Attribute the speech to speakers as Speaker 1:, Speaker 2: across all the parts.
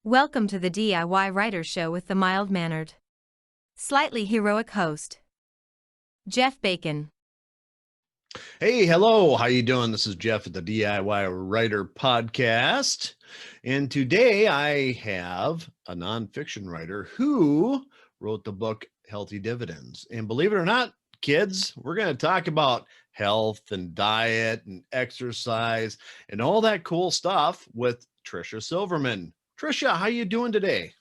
Speaker 1: Welcome to the DIY Writer Show with the mild-mannered, slightly heroic host, Jeff Bacon.
Speaker 2: Hey, hello. How you doing? This is Jeff at the DIY Writer Podcast. And today I have a nonfiction writer who wrote the book Healthy Dividends. And believe it or not, kids, we're going to talk about health and diet and exercise and all that cool stuff with Tricia Silverman. Tricia, how you doing today?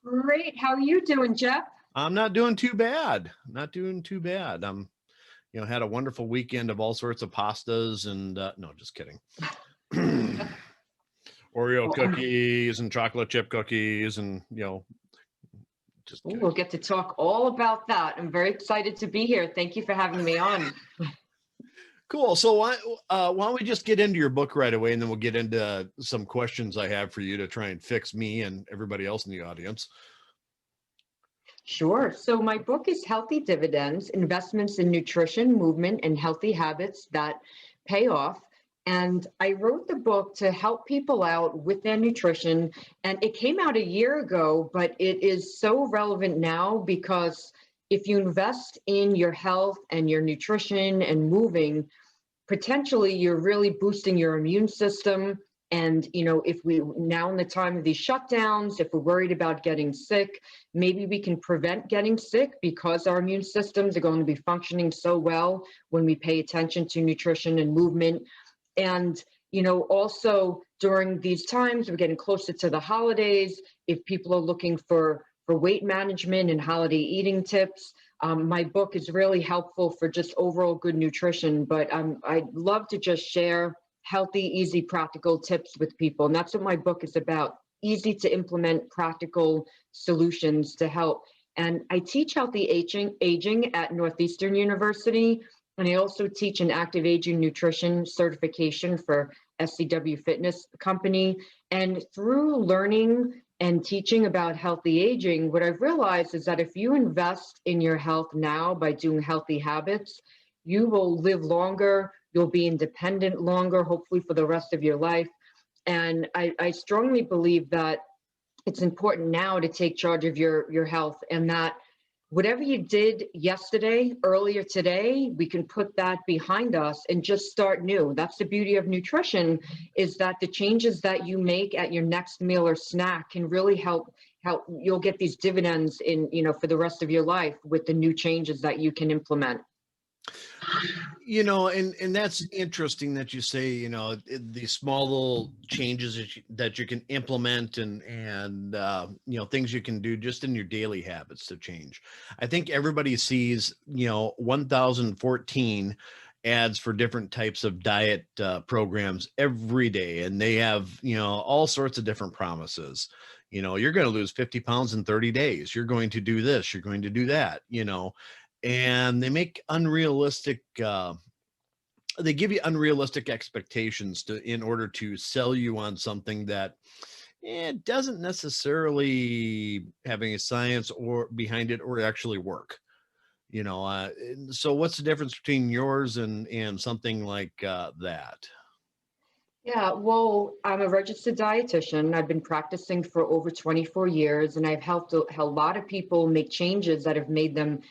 Speaker 3: Great. How are you doing, Jeff?
Speaker 2: I'm not doing too bad. Not doing too bad. Had a wonderful weekend of all sorts of pastas and no, just kidding. Oreo cookies and chocolate chip cookies and, just kidding.
Speaker 3: We'll get to talk all about that. I'm very excited to be here. Thank you for having me on.
Speaker 2: Cool. So why don't we just get into your book right away, and then we'll get into some questions I have for you to try and fix me and everybody else in the audience.
Speaker 3: Sure. So my book is Healthy Dividends, Investments in Nutrition, Movement, and Healthy Habits That Pay Off. And I wrote the book to help people out with their nutrition. And it came out a year ago, but it is so relevant now because if you invest in your health and your nutrition and moving, potentially you're really boosting your immune system. And, if we now in the time of these shutdowns, if we're worried about getting sick, maybe we can prevent getting sick because our immune systems are going to be functioning so well when we pay attention to nutrition and movement. And, also during these times, we're getting closer to the holidays. If people are looking for weight management and holiday eating tips, my book is really helpful for just overall good nutrition. But I'd love to just share healthy, easy, practical tips with people. And that's what my book is about, easy to implement practical solutions to help. And I teach healthy aging at Northeastern University. And I also teach an active aging nutrition certification for SCW Fitness company. And through learning and teaching about healthy aging, what I've realized is that if you invest in your health now by doing healthy habits, you will live longer, you'll be independent longer, hopefully for the rest of your life. And I strongly believe that it's important now to take charge of your health, and that whatever you did yesterday, earlier today, we can put that behind us and just start new. That's the beauty of nutrition, is that the changes that you make at your next meal or snack can really help. You'll get these dividends in, for the rest of your life with the new changes that you can implement.
Speaker 2: And that's interesting that you say, these small little changes that you can implement and things you can do just in your daily habits to change. I think everybody sees, 1014 ads for different types of diet programs every day. And they have, all sorts of different promises. You're going to lose 50 pounds in 30 days. You're going to do this. You're going to do that, and they make unrealistic, they give you unrealistic expectations in order to sell you on something that doesn't necessarily have any science or behind it or actually work. So what's the difference between yours and something like that?
Speaker 3: Yeah, well, I'm a registered dietitian. I've been practicing for over 24 years, and I've helped a lot of people make changes that have made them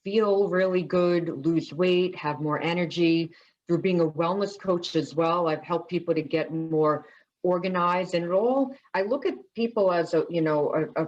Speaker 3: feel really good, lose weight, have more energy. Through being a wellness coach as well, I've helped people to get more organized. And I look at people as a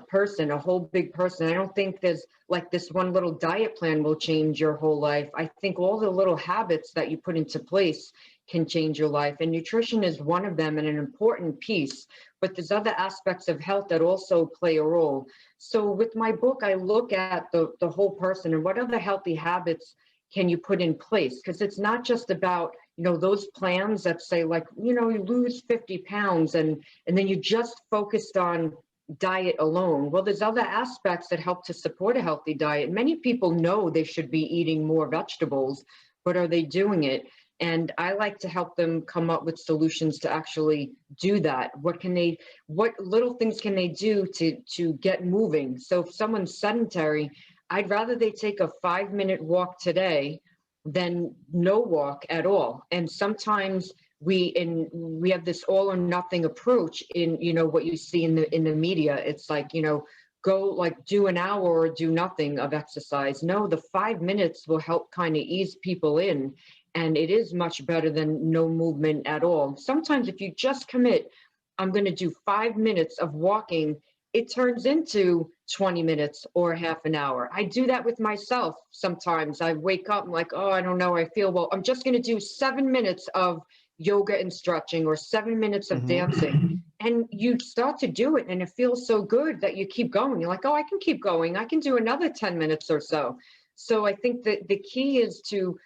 Speaker 3: person, a whole big person. I don't think there's like this one little diet plan will change your whole life. I think all the little habits that you put into place can change your life. And nutrition is one of them and an important piece. But there's other aspects of health that also play a role. So with my book, I look at the whole person and what other healthy habits can you put in place? Because it's not just about, those plans that say like, you lose 50 pounds and then you just focused on diet alone. Well, there's other aspects that help to support a healthy diet. Many people know they should be eating more vegetables, but are they doing it? And I like to help them come up with solutions to actually do that. What little things can they do to get moving? So if someone's sedentary, I'd rather they take a 5-minute walk today than no walk at all. And sometimes we have this all or nothing approach in, what you see in the media. It's like, go like do an hour or do nothing of exercise. No, the 5 minutes will help kind of ease people in. And it is much better than no movement at all. Sometimes if you just commit, I'm going to do 5 minutes of walking, it turns into 20 minutes or half an hour. I do that with myself. Sometimes I wake up, I'm like, oh, I don't know, I feel, well, I'm just going to do 7 minutes of yoga and stretching or 7 minutes of dancing. And you start to do it and it feels so good that you keep going. You're like, oh, I can keep going. I can do another 10 minutes or so. So I think that the key is to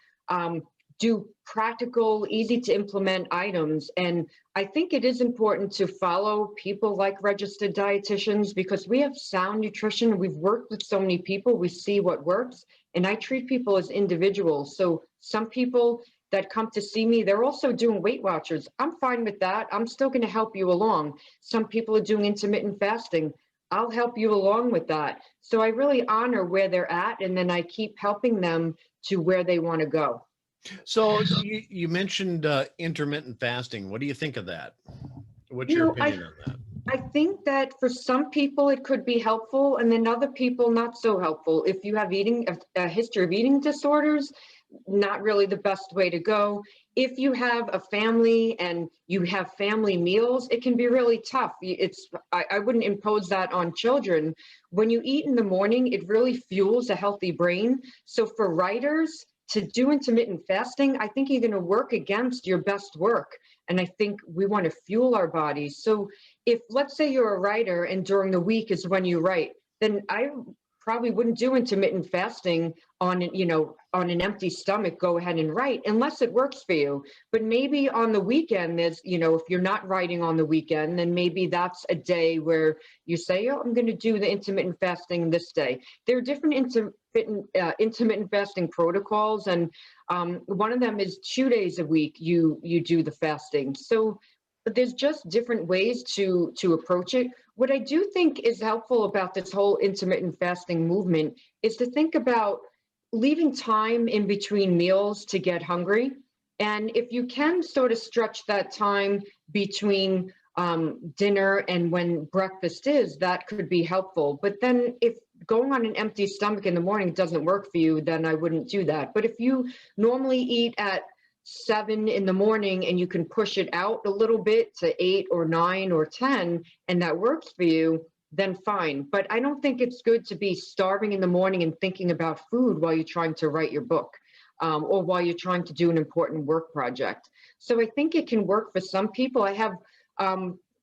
Speaker 3: do practical, easy to implement items. And I think it is important to follow people like registered dietitians, because we have sound nutrition. We've worked with so many people. We see what works. And I treat people as individuals. So some people that come to see me, they're also doing Weight Watchers. I'm fine with that. I'm still going to help you along. Some people are doing intermittent fasting. I'll help you along with that. So I really honor where they're at, and then I keep helping them to where they want to go.
Speaker 2: So you mentioned intermittent fasting. What do you think of that? What's your opinion on that?
Speaker 3: I think that for some people it could be helpful, and then other people not so helpful. If you have a history of eating disorders, not really the best way to go. If you have a family and you have family meals, it can be really tough. I wouldn't impose that on children. When you eat in the morning, it really fuels a healthy brain. So for writers, to do intermittent fasting, I think you're going to work against your best work. And I think we want to fuel our bodies. So if, let's say you're a writer and during the week is when you write, then I probably wouldn't do intermittent fasting on an empty stomach. Go ahead and write unless it works for you. But maybe on the weekend, there's, if you're not writing on the weekend, then maybe that's a day where you say, oh, I'm going to do the intermittent fasting this day. There are different intermittent fasting protocols. And one of them is 2 days a week you do the fasting. So but there's just different ways to approach it. What I do think is helpful about this whole intermittent fasting movement is to think about leaving time in between meals to get hungry. And if you can sort of stretch that time between dinner and when breakfast is, that could be helpful. But then if going on an empty stomach in the morning doesn't work for you, then I wouldn't do that. But if you normally eat at 7 in the morning and you can push it out a little bit to 8 or 9 or 10, and that works for you, then fine. But I don't think it's good to be starving in the morning and thinking about food while you're trying to write your book or while you're trying to do an important work project. So I think it can work for some people. I have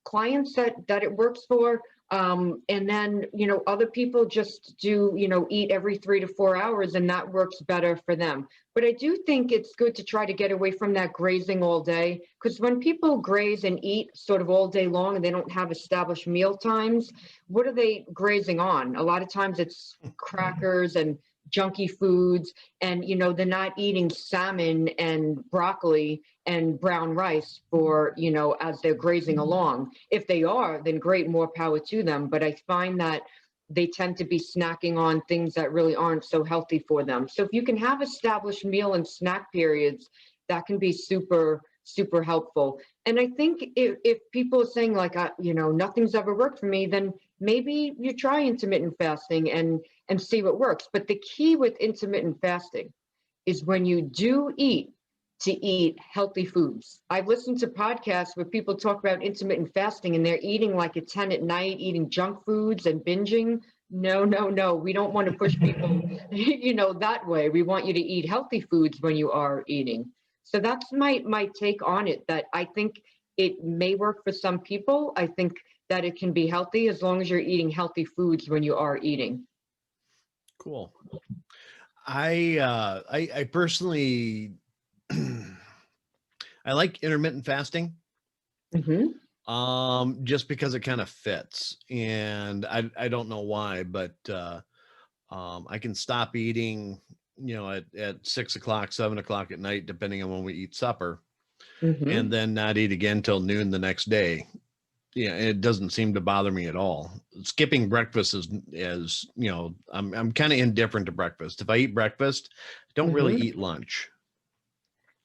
Speaker 3: clients that it works for. And then, other people just do, eat every 3 to 4 hours, and that works better for them. But I do think it's good to try to get away from that grazing all day, because when people graze and eat sort of all day long and they don't have established meal times, what are they grazing on? A lot of times it's crackers and junky foods, and they're not eating salmon and broccoli and brown rice for as they're grazing along. If they are, then great, more power to them. But I find that they tend to be snacking on things that really aren't so healthy for them. So if you can have established meal and snack periods, that can be super helpful. And I think if people are saying like, nothing's ever worked for me, then maybe you try intermittent fasting and see what works. But the key with intermittent fasting is when you do eat, to eat healthy foods. I've listened to podcasts where people talk about intermittent fasting and they're eating like at 10 at night, eating junk foods and binging. No. We don't want to push people, that way. We want you to eat healthy foods when you are eating. So that's my take on it, that I think it may work for some people. I think that it can be healthy as long as you're eating healthy foods when you are eating.
Speaker 2: Cool. I personally, I like intermittent fasting.
Speaker 3: Mm-hmm.
Speaker 2: Just because it kind of fits, and I don't know why, but I can stop eating, at 6 o'clock, 7 o'clock at night, depending on when we eat supper, and then not eat again till noon the next day. Yeah, it doesn't seem to bother me at all. Skipping breakfast is I'm kind of indifferent to breakfast. If I eat breakfast, I don't really eat lunch.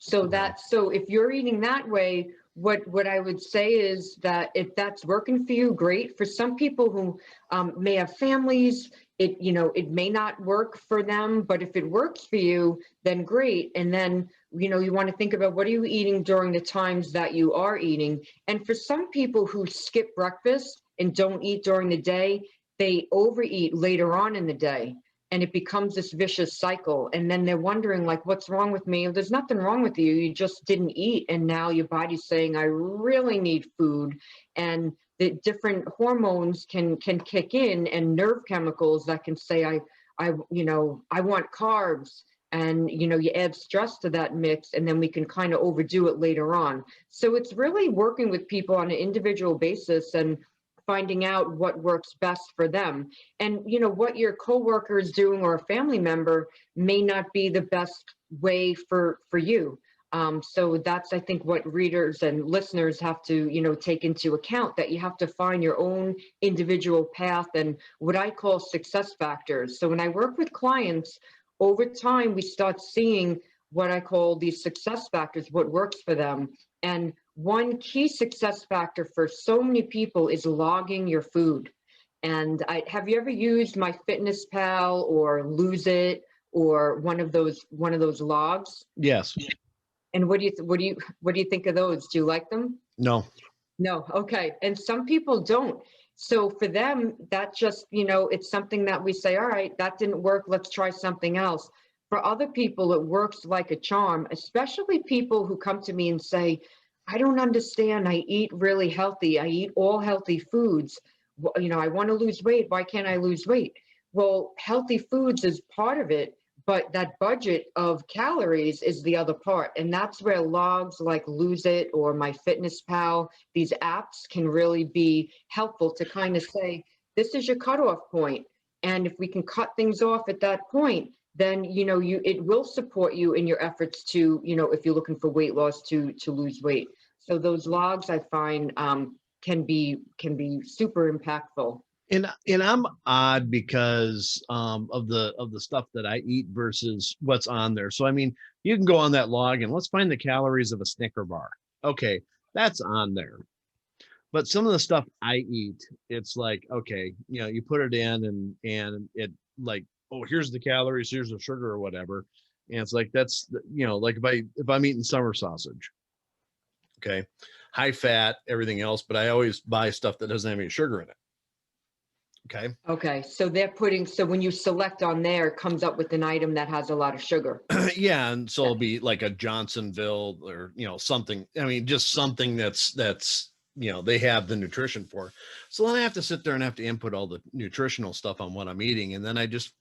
Speaker 3: So so if you're eating that way, what I would say is that if that's working for you, great. For some people who may have families, it may not work for them, but if it works for you, then great. And then, you want to think about what are you eating during the times that you are eating. And for some people who skip breakfast and don't eat during the day, they overeat later on in the day. And it becomes this vicious cycle. And then they're wondering, like, what's wrong with me? There's nothing wrong with you. You just didn't eat. And now your body's saying, I really need food. And the different hormones can kick in, and nerve chemicals that can say, I want carbs. And, you add stress to that mix, and then we can kind of overdo it later on. So it's really working with people on an individual basis and finding out what works best for them. And, what your coworker is doing or a family member may not be the best way for you. So that's, I think, what readers and listeners have to, take into account, that you have to find your own individual path and what I call success factors. So when I work with clients, over time, we start seeing what I call these success factors, what works for them. And one key success factor for so many people is logging your food. And have you ever used MyFitnessPal or Lose It or one of those logs?
Speaker 2: Yes.
Speaker 3: And what do you think of those? Do you like them?
Speaker 2: No.
Speaker 3: No. Okay. And some people don't. So for them, that just, it's something that we say, all right, that didn't work. Let's try something else. For other people, it works like a charm, especially people who come to me and say, I don't understand. I eat really healthy. I eat all healthy foods. I want to lose weight. Why can't I lose weight? Well, healthy foods is part of it, but that budget of calories is the other part. And that's where logs like Lose It or MyFitnessPal, these apps can really be helpful to kind of say, this is your cutoff point. And if we can cut things off at that point, then, it will support you in your efforts to, if you're looking for weight loss, to lose weight. So those logs, I find, can be super impactful.
Speaker 2: And I'm odd because of the stuff that I eat versus what's on there. So I mean, you can go on that log and let's find the calories of a Snicker bar. Okay, that's on there. But some of the stuff I eat, it's like, okay, you put it in and it like, oh, here's the calories, here's the sugar or whatever. And it's like, that's, like if I'm eating summer sausage, okay, high fat, everything else, but I always buy stuff that doesn't have any sugar in it. Okay.
Speaker 3: So so when you select on there, it comes up with an item that has a lot of sugar.
Speaker 2: Yeah. And so it'll be like a Johnsonville or, something, I mean, just something that's, they have the nutrition for. So then I have to sit there and have to input all the nutritional stuff on what I'm eating. And then I just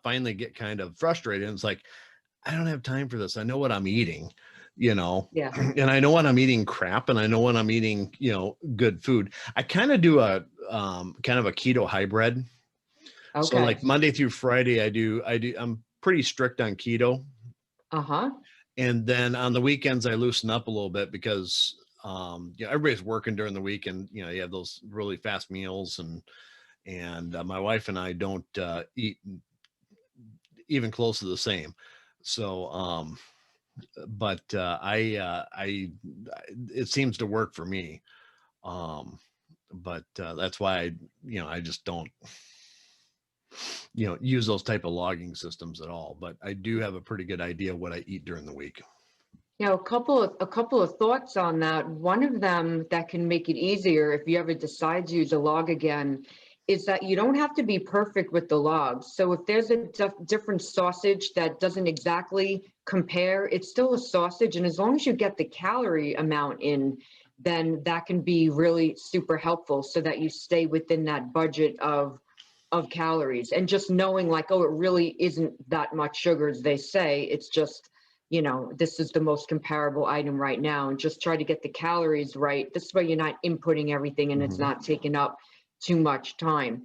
Speaker 2: finally get kind of frustrated. And it's like, I don't have time for this. I know what I'm eating,
Speaker 3: Yeah.
Speaker 2: and I know when I'm eating crap and I know when I'm eating, good food. I kind of do a kind of a keto hybrid.
Speaker 3: Okay.
Speaker 2: So like Monday through Friday, I'm pretty strict on keto.
Speaker 3: Uh-huh.
Speaker 2: And then on the weekends, I loosen up a little bit because everybody's working during the week, and you have those really fast meals, and my wife and I don't eat even close to the same. So but it seems to work for me. But that's why I just don't use those type of logging systems at all. But I do have a pretty good idea what I eat during the week.
Speaker 3: A couple of thoughts on that. One of them that can make it easier if you ever decide to use a log again is that you don't have to be perfect with the logs. So if there's a different sausage that doesn't exactly compare, it's still a sausage. And as long as you get the calorie amount in, then that can be really super helpful so that you stay within that budget of calories. And just knowing like, oh, it really isn't that much sugar as they say. It's just, this is the most comparable item right now, and just try to get the calories right. This way you're not inputting everything and it's not taking up too much time.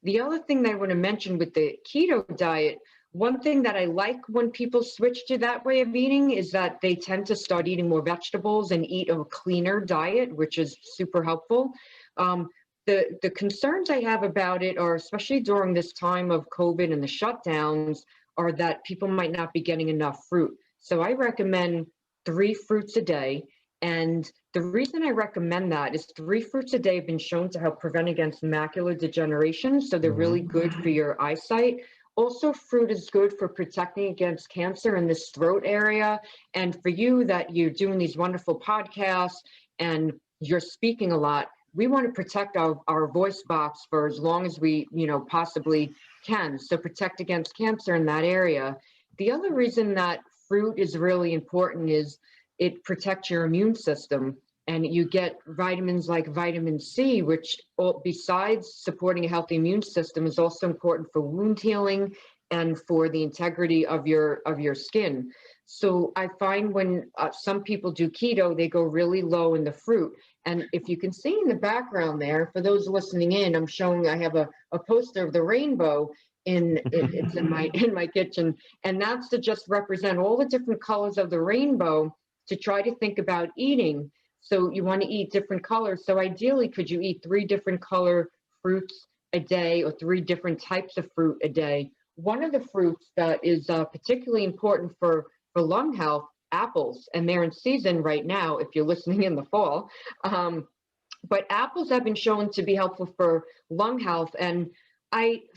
Speaker 3: The other thing that I want to mention with the keto diet, one thing that I like when people switch to that way of eating is that they tend to start eating more vegetables and eat a cleaner diet, which is super helpful. The concerns I have about it are, especially during this time of COVID and the shutdowns, are that people might not be getting enough fruit. So I recommend 3 fruits a day. And the reason I recommend that is 3 fruits a day have been shown to help prevent against macular degeneration. So they're really good for your eyesight. Also, fruit is good for protecting against cancer in this throat area. And for you that you're doing these wonderful podcasts and you're speaking a lot, we want to protect our voice box for as long as we, possibly can. So protect against cancer in that area. The other reason that fruit is really important is it protects your immune system, and you get vitamins like vitamin C, which besides supporting a healthy immune system is also important for wound healing and for the integrity of your skin. So I find when some people do keto, they go really low in the fruit. And if you can see in the background there, for those listening in, I have a poster of the rainbow it's in my kitchen, and that's to just represent all the different colors of the rainbow to try to think about eating. So you want to eat different colors. So ideally, could you eat 3 different color fruits a day or 3 different types of fruit a day? One of the fruits that is particularly important for lung health, apples, and they're in season right now if you're listening in the fall. But apples have been shown to be helpful for lung health. And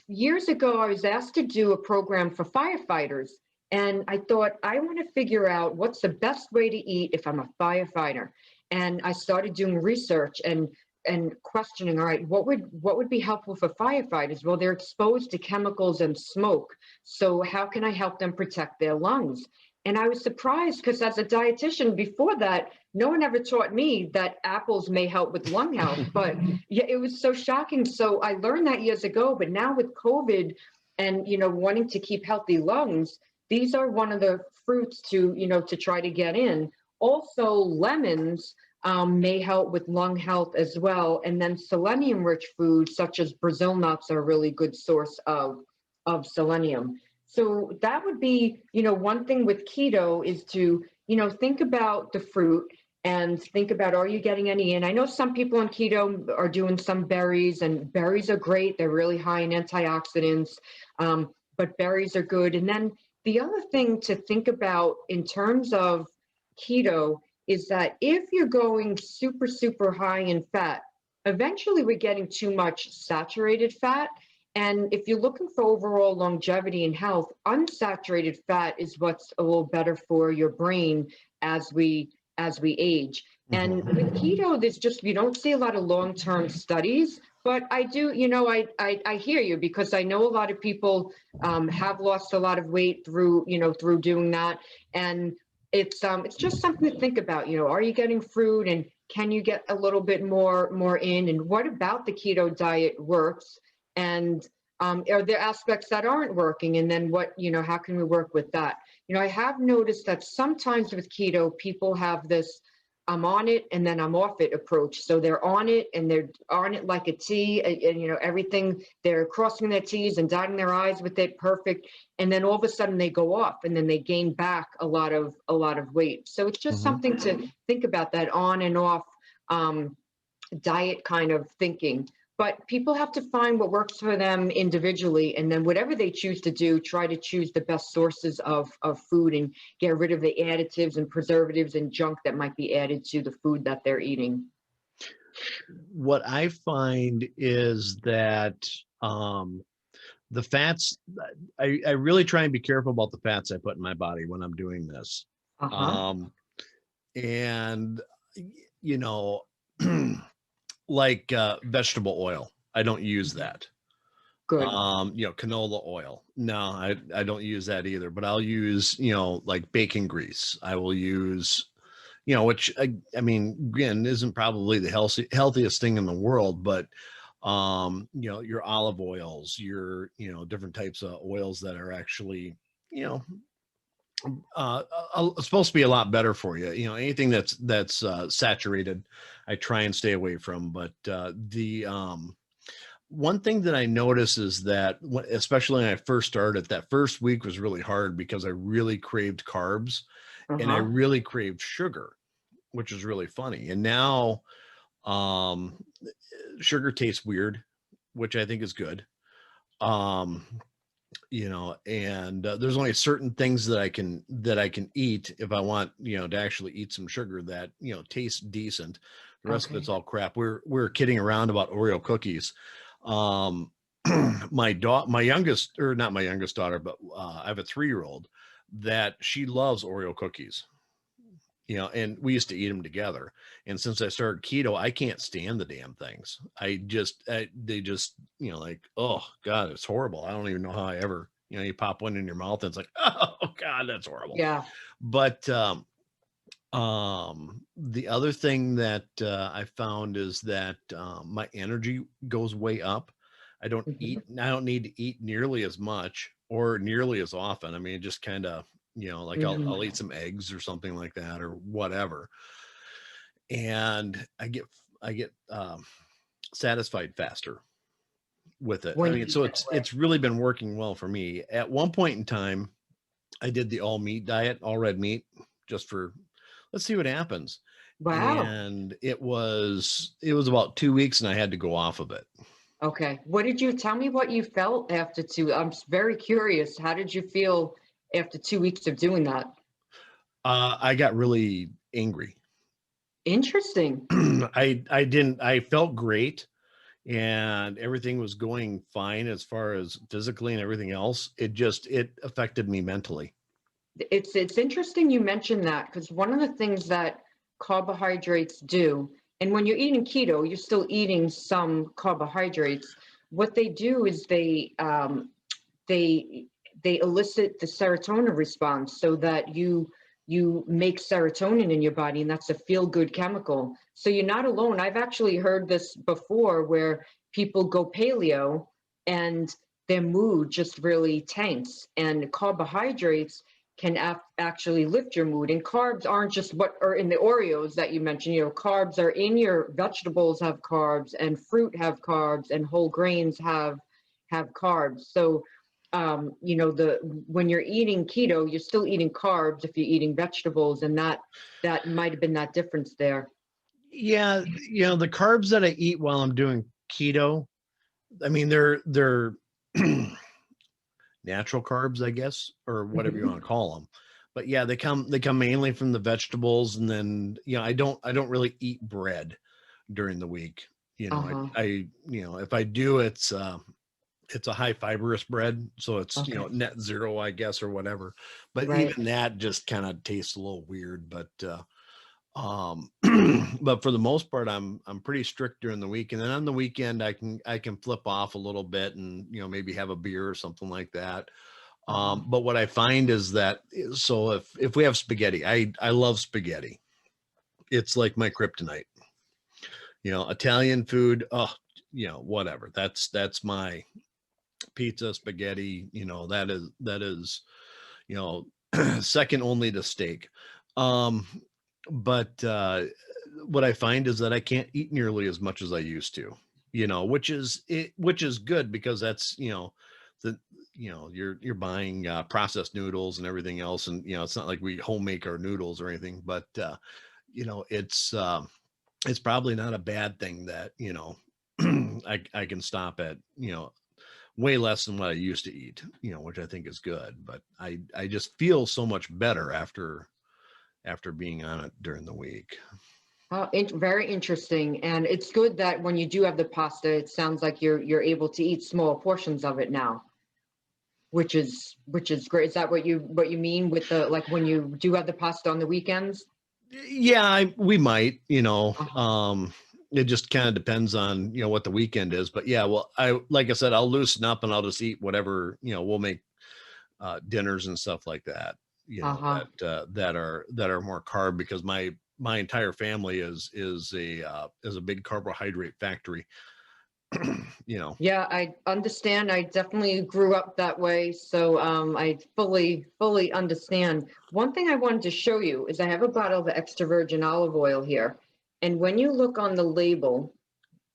Speaker 3: years ago, I was asked to do a program for firefighters. And I thought, I want to figure out what's the best way to eat if I'm a firefighter. And I started doing research and questioning, all right, what would be helpful for firefighters? Well, they're exposed to chemicals and smoke. So how can I help them protect their lungs? And I was surprised because as a dietitian before that, no one ever taught me that apples may help with lung health. But yeah, it was so shocking. So I learned that years ago, but now with COVID and, wanting to keep healthy lungs, these are one of the fruits to try to get in. Also, lemons may help with lung health as well. And then selenium-rich foods such as Brazil nuts are a really good source of selenium. So that would be, one thing with keto is to, think about the fruit and think about, are you getting any in? I know some people on keto are doing some berries, and berries are great. They're really high in antioxidants, but berries are good. And then the other thing to think about in terms of keto is that if you're going super, super high in fat, eventually we're getting too much saturated fat. And if you're looking for overall longevity and health, unsaturated fat is what's a little better for your brain as we age. And with keto, you don't see a lot of long-term studies, but I do, I hear you, because I know a lot of people have lost a lot of weight through doing that. And it's just something to think about, are you getting fruit, and can you get a little bit more in, and what about the keto diet works? And are there aspects that aren't working? And then how can we work with that? I have noticed that sometimes with keto, people have this, I'm on it and then I'm off it approach. So they're on it and they're on it like a T, and everything, they're crossing their T's and dotting their I's with it perfect. And then all of a sudden they go off and then they gain back a lot of weight. So it's just something to think about, that on and off diet kind of thinking. But people have to find what works for them individually, and then whatever they choose to do, try to choose the best sources of food and get rid of the additives and preservatives and junk that might be added to the food that they're eating.
Speaker 2: What I find is that the fats, I really try and be careful about the fats I put in my body when I'm doing this. And, like vegetable oil, I don't use that.
Speaker 3: Good.
Speaker 2: Canola oil, no, I don't use that either, but I'll use like bacon grease. I will use which I mean, again, isn't probably the healthiest thing in the world, but your olive oils, your different types of oils that are actually supposed to be a lot better for you. Anything that's saturated, I try and stay away from. But the one thing that I notice is that especially when I first started, that first week was really hard because I really craved carbs and I really craved sugar, which is really funny. And now sugar tastes weird, which I think is good. and there's only certain things that I can eat if I want, to actually eat some sugar that, tastes decent. The rest of it's all crap. We're kidding around about Oreo cookies. My youngest, or not my youngest daughter, but I have a 3-year-old that she loves Oreo cookies. And we used to eat them together. And since I started keto, I can't stand the damn things. They just, like, oh God, it's horrible. I don't even know how I ever, you pop one in your mouth and it's like, oh God, that's horrible.
Speaker 3: Yeah.
Speaker 2: But, the other thing that, I found is that, my energy goes way up. I don't need to eat nearly as much or nearly as often. I mean, just kind of, like I'll eat some eggs or something like that or whatever. And I get satisfied faster with it. I mean, so it's really been working well for me. At one point in time, I did the all meat diet, all red meat, just for, let's see what happens.
Speaker 3: Wow.
Speaker 2: And it was about 2 weeks and I had to go off of it.
Speaker 3: Okay. Tell me what you felt after 2? I'm very curious. How did you feel after 2 weeks of doing that?
Speaker 2: I got really angry.
Speaker 3: Interesting.
Speaker 2: I felt great and everything was going fine as far as physically and everything else. It affected me mentally.
Speaker 3: It's interesting you mentioned that, because one of the things that carbohydrates do, and when you're eating keto, you're still eating some carbohydrates. What they do is they elicit the serotonin response so that you make serotonin in your body, and that's a feel-good chemical. So you're not alone. I've actually heard this before where people go paleo and their mood just really tanks, and carbohydrates can actually lift your mood. And carbs aren't just what are in the Oreos that you mentioned. Carbs are in your vegetables, have carbs, and fruit have carbs, and whole grains have carbs. So when you're eating keto, you're still eating carbs if you're eating vegetables, and that might have been that difference there.
Speaker 2: Yeah, the carbs that I eat while I'm doing keto, I mean, they're natural carbs, I guess, or whatever you want to call them. But yeah, they come mainly from the vegetables, and then I don't really eat bread during the week. I if I do, it's a high fibrous bread, so it's net zero, I guess, or whatever. But even that just kind of tastes a little weird. But but for the most part, I'm pretty strict during the week, and then on the weekend I can flip off a little bit and maybe have a beer or something like that. But what I find is that, so if we have spaghetti, I love spaghetti. It's like my kryptonite. Italian food, whatever. That's my pizza, spaghetti. That is second only to steak. But what I find is that I can't eat nearly as much as I used to, which is good, because that's, you're buying processed noodles and everything else. And, it's not like we home make our noodles or anything, but it's probably not a bad thing that, I can stop at, way less than what I used to eat, which I think is good. But I just feel so much better after being on it during the week.
Speaker 3: Very interesting. And it's good that when you do have the pasta, it sounds like you're able to eat small portions of it now, which is great. Is that what you mean with the, like, when you do have the pasta on the weekends?
Speaker 2: Yeah, we might, it just kind of depends on, what the weekend is. But yeah, well, like I said, I'll loosen up and I'll just eat whatever, we'll make dinners and stuff like that. That are more carb, because my entire family is a big carbohydrate factory.
Speaker 3: Yeah, I understand. I definitely grew up that way, so I fully understand. One thing I wanted to show you is I have a bottle of extra virgin olive oil here, and when you look on the label,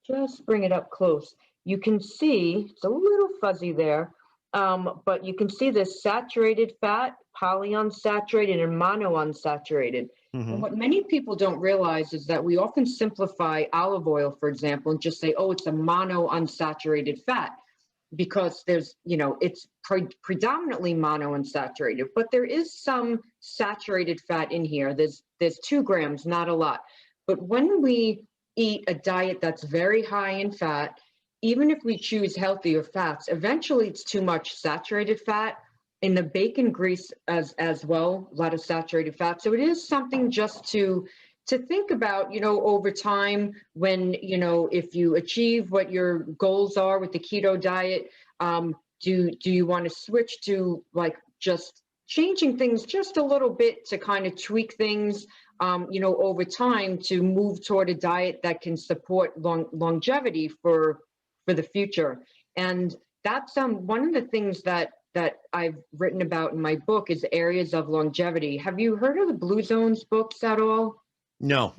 Speaker 3: just bring it up close, you can see it's a little fuzzy there. But you can see this saturated fat, polyunsaturated, and monounsaturated. And what many people don't realize is that we often simplify olive oil, for example, and just say, oh, it's a monounsaturated fat. because there's, it's predominantly monounsaturated, but there is some saturated fat in here. There's 2 grams, not a lot. But when we eat a diet that's very high in fat, even if we choose healthier fats, eventually it's too much saturated fat. In the bacon grease as well, a lot of saturated fat. So it is something just to think about, over time when, if you achieve what your goals are with the keto diet, do you want to switch to like just changing things just a little bit to kind of tweak things, over time to move toward a diet that can support longevity for the future. And that's one of the things that I've written about in my book is areas of longevity. Have you heard of the Blue Zones books at all?
Speaker 2: No.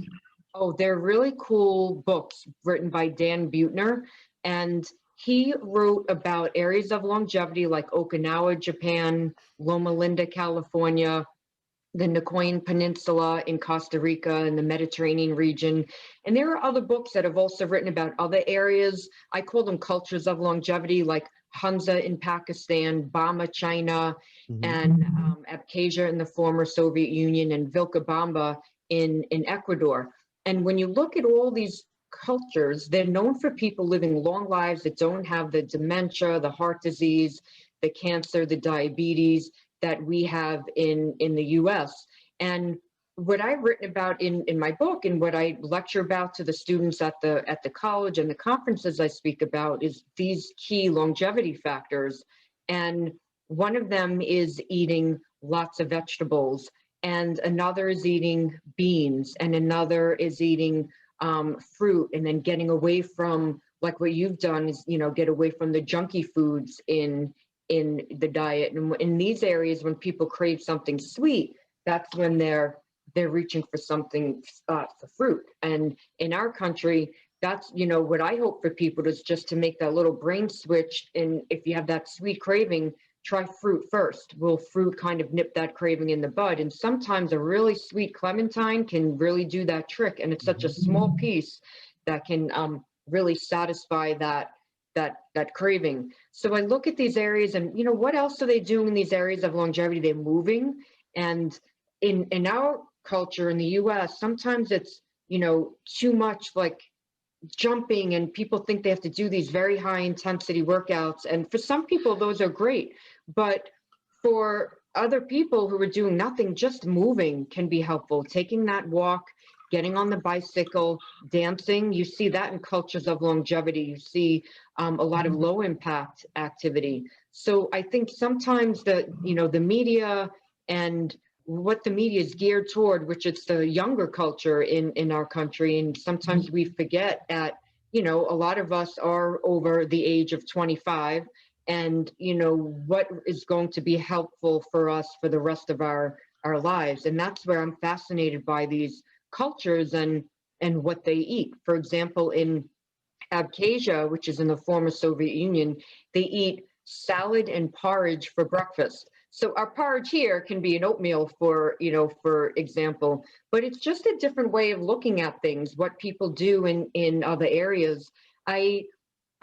Speaker 3: Oh, they're really cool books written by Dan Buettner. And he wrote about areas of longevity like Okinawa, Japan, Loma Linda, California, the Nicoyan Peninsula in Costa Rica and the Mediterranean region. And there are other books that have also written about other areas. I call them cultures of longevity, like Hunza in Pakistan, Bama, China, and Abkhazia in the former Soviet Union, and Vilcabamba in Ecuador. And when you look at all these cultures, they're known for people living long lives that don't have the dementia, the heart disease, the cancer, the diabetes that we have in the US. And what I've written about in my book and what I lecture about to the students at the college and the conferences I speak about is these key longevity factors. And one of them is eating lots of vegetables, and another is eating beans, and another is eating fruit, and then getting away from, like what you've done is, get away from the junky foods in the diet. And in these areas, when people crave something sweet, that's when they're reaching for something for fruit. And in our country, that's, what I hope for people is just to make that little brain switch. And if you have that sweet craving, try fruit first. Will fruit kind of nip that craving in the bud? And sometimes a really sweet clementine can really do that trick. And it's such a small piece that can really satisfy that craving. So I look at these areas and, what else are they doing in these areas of longevity? They're moving. And in our culture in the US, sometimes it's, too much like jumping, and people think they have to do these very high intensity workouts. And for some people, those are great. But for other people who are doing nothing, just moving can be helpful. Taking that walk, getting on the bicycle, dancing, you see that in cultures of longevity. You see a lot of low impact activity. So I think sometimes the media and what the media is geared toward, which it's the younger culture in our country. And sometimes we forget that, a lot of us are over the age of 25, and, what is going to be helpful for us for the rest of our lives. And that's where I'm fascinated by these cultures and what they eat. For example, in Abkhazia, which is in the former Soviet Union, they eat salad and porridge for breakfast. So our porridge here can be an oatmeal for example, but it's just a different way of looking at things, what people do in other areas. I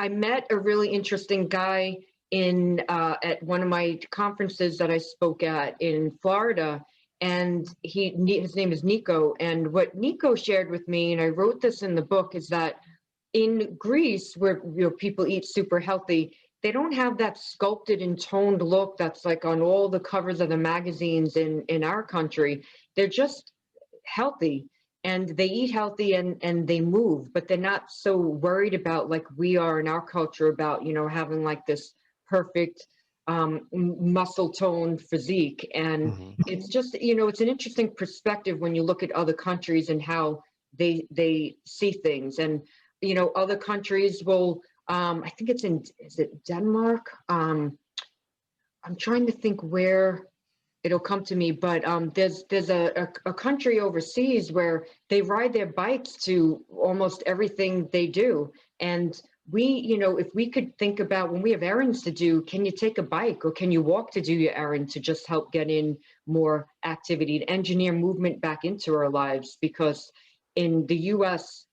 Speaker 3: met a really interesting guy at one of my conferences that I spoke at in Florida, and his name is Nico. And what Nico shared with me, and I wrote this in the book, is that in Greece, where people eat super healthy, they don't have that sculpted and toned look that's like on all the covers of the magazines in our country. They're just healthy, and they eat healthy, and they move, but they're not so worried about, like we are in our culture, about, having like this perfect muscle toned physique. And it's just, it's an interesting perspective when you look at other countries and how they see things. And, other countries will, I think is it Denmark? I'm trying to think where it'll come to me, but there's a country overseas where they ride their bikes to almost everything they do. And we, if we could think about when we have errands to do, can you take a bike or can you walk to do your errand to just help get in more activity, to engineer movement back into our lives? Because in the US,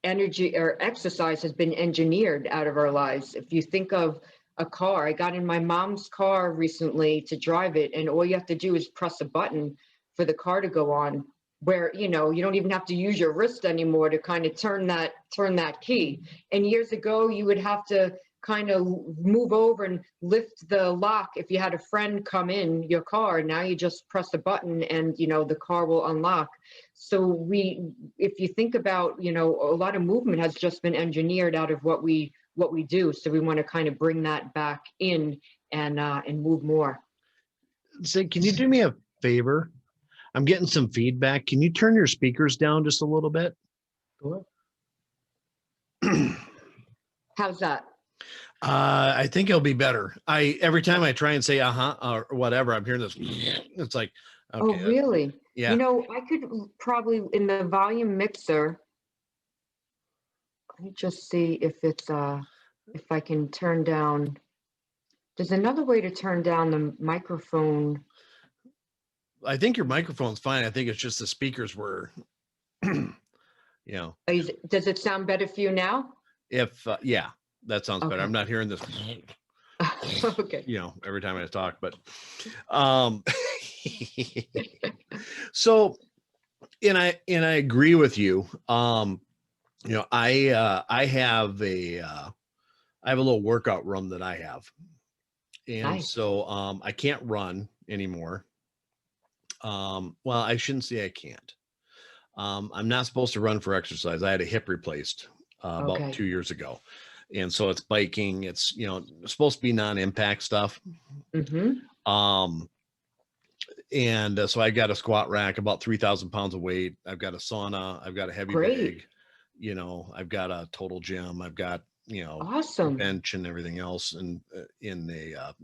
Speaker 3: energy or exercise has been engineered out of our lives. If you think of a car. I got in my mom's car recently to drive it, and all you have to do is press a button for the car to go on, where, you know, you don't even have to use your wrist anymore to kind of turn that key. And years ago, you would have to kind of move over and lift the lock if you had a friend come in your car. Now you just press a button and, you know, the car will unlock. So if you think about, you know, a lot of movement has just been engineered out of what we do. So we want to kind of bring that back in and move more.
Speaker 2: Say, can you do me a favor? I'm getting some feedback. Can you turn your speakers down just a little bit?
Speaker 3: Sure. How's that?
Speaker 2: I think it'll be better. Every time I try and say or whatever, I'm hearing this. It's like, okay.
Speaker 3: Oh, really?
Speaker 2: Yeah.
Speaker 3: You know, I could probably in the volume mixer. Let me just see if it's if I can turn down. There's another way to turn down the microphone.
Speaker 2: I think your microphone's fine. I think it's just the speakers were, you know.
Speaker 3: Does it sound better for you now?
Speaker 2: Yeah, that sounds better.
Speaker 3: Okay.
Speaker 2: I'm not hearing this,
Speaker 3: Okay.
Speaker 2: you know, every time I talk, but, so, and I agree with you. You know, I have a little workout room that I have. And
Speaker 3: Nice.
Speaker 2: so, I can't run anymore. Well, I shouldn't say I can't. I'm not supposed to run for exercise. I had a hip replaced about 2 years ago. And so it's biking. It's, you know, supposed to be non-impact stuff.
Speaker 3: Mm-hmm.
Speaker 2: And so I got a squat rack, about 3,000 pounds of weight. I've got a sauna. I've got a heavy bag. You know, I've got a total gym. I've got, you know,
Speaker 3: awesome
Speaker 2: bench and everything else, and in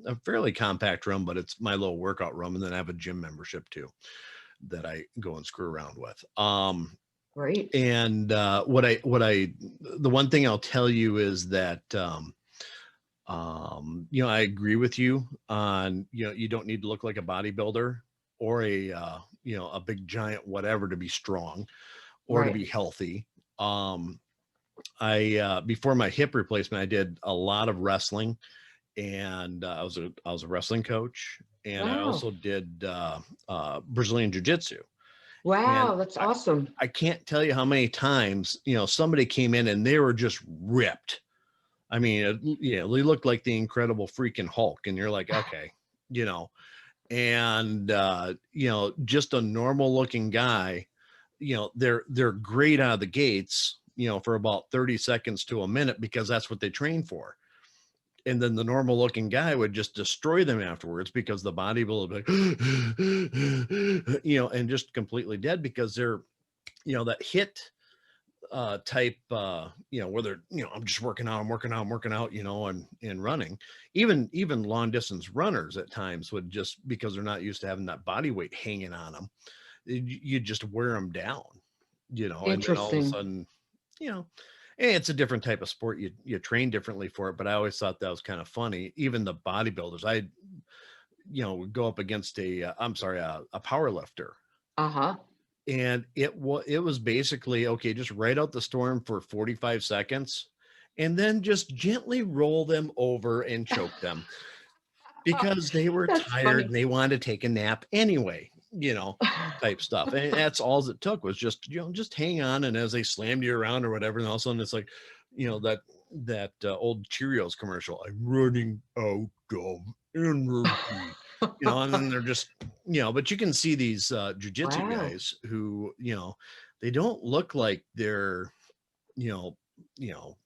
Speaker 2: a fairly compact room, but it's my little workout room. And then I have a gym membership too that I go and screw around with.
Speaker 3: Great.
Speaker 2: And the one thing I'll tell you is that you know, I agree with you on, you know, you don't need to look like a bodybuilder or a you know, a big giant whatever to be strong or to be healthy. I before my hip replacement, I did a lot of wrestling, and I was a wrestling coach, and I also did Brazilian Jiu Jitsu.
Speaker 3: Wow,
Speaker 2: And
Speaker 3: that's awesome.
Speaker 2: I can't tell you how many times, you know, somebody came in and they were just ripped. I mean, yeah, they looked like the Incredible freaking Hulk, and you're like, okay, you know, and you know, just a normal looking guy, you know, they're great out of the gates, you know, for about 30 seconds to a minute because that's what they train for. And then the normal looking guy would just destroy them afterwards because the body will be like, you know, and just completely dead because they're, you know, that hit type, you know, where they're, you know, I'm just working out, you know, and running. Even long distance runners at times would, just because they're not used to having that body weight hanging on them, you just wear them down, you know, and then all of a sudden, you know, and it's a different type of sport. You train differently for it, but I always thought that was kind of funny. Even the bodybuilders, you know, would go up against a power lifter. And it was basically, okay, just write out the storm for 45 seconds and then just gently roll them over and choke them because they were tired and they wanted to take a nap anyway, you know, type stuff. And that's all it took was just, you know, just hang on. And as they slammed you around or whatever, and all of a sudden it's like, you know, that old Cheerios commercial, I'm running out of energy. You know, and then they're just, you know, but you can see these jiu-jitsu guys who, you know, they don't look like they're, you know,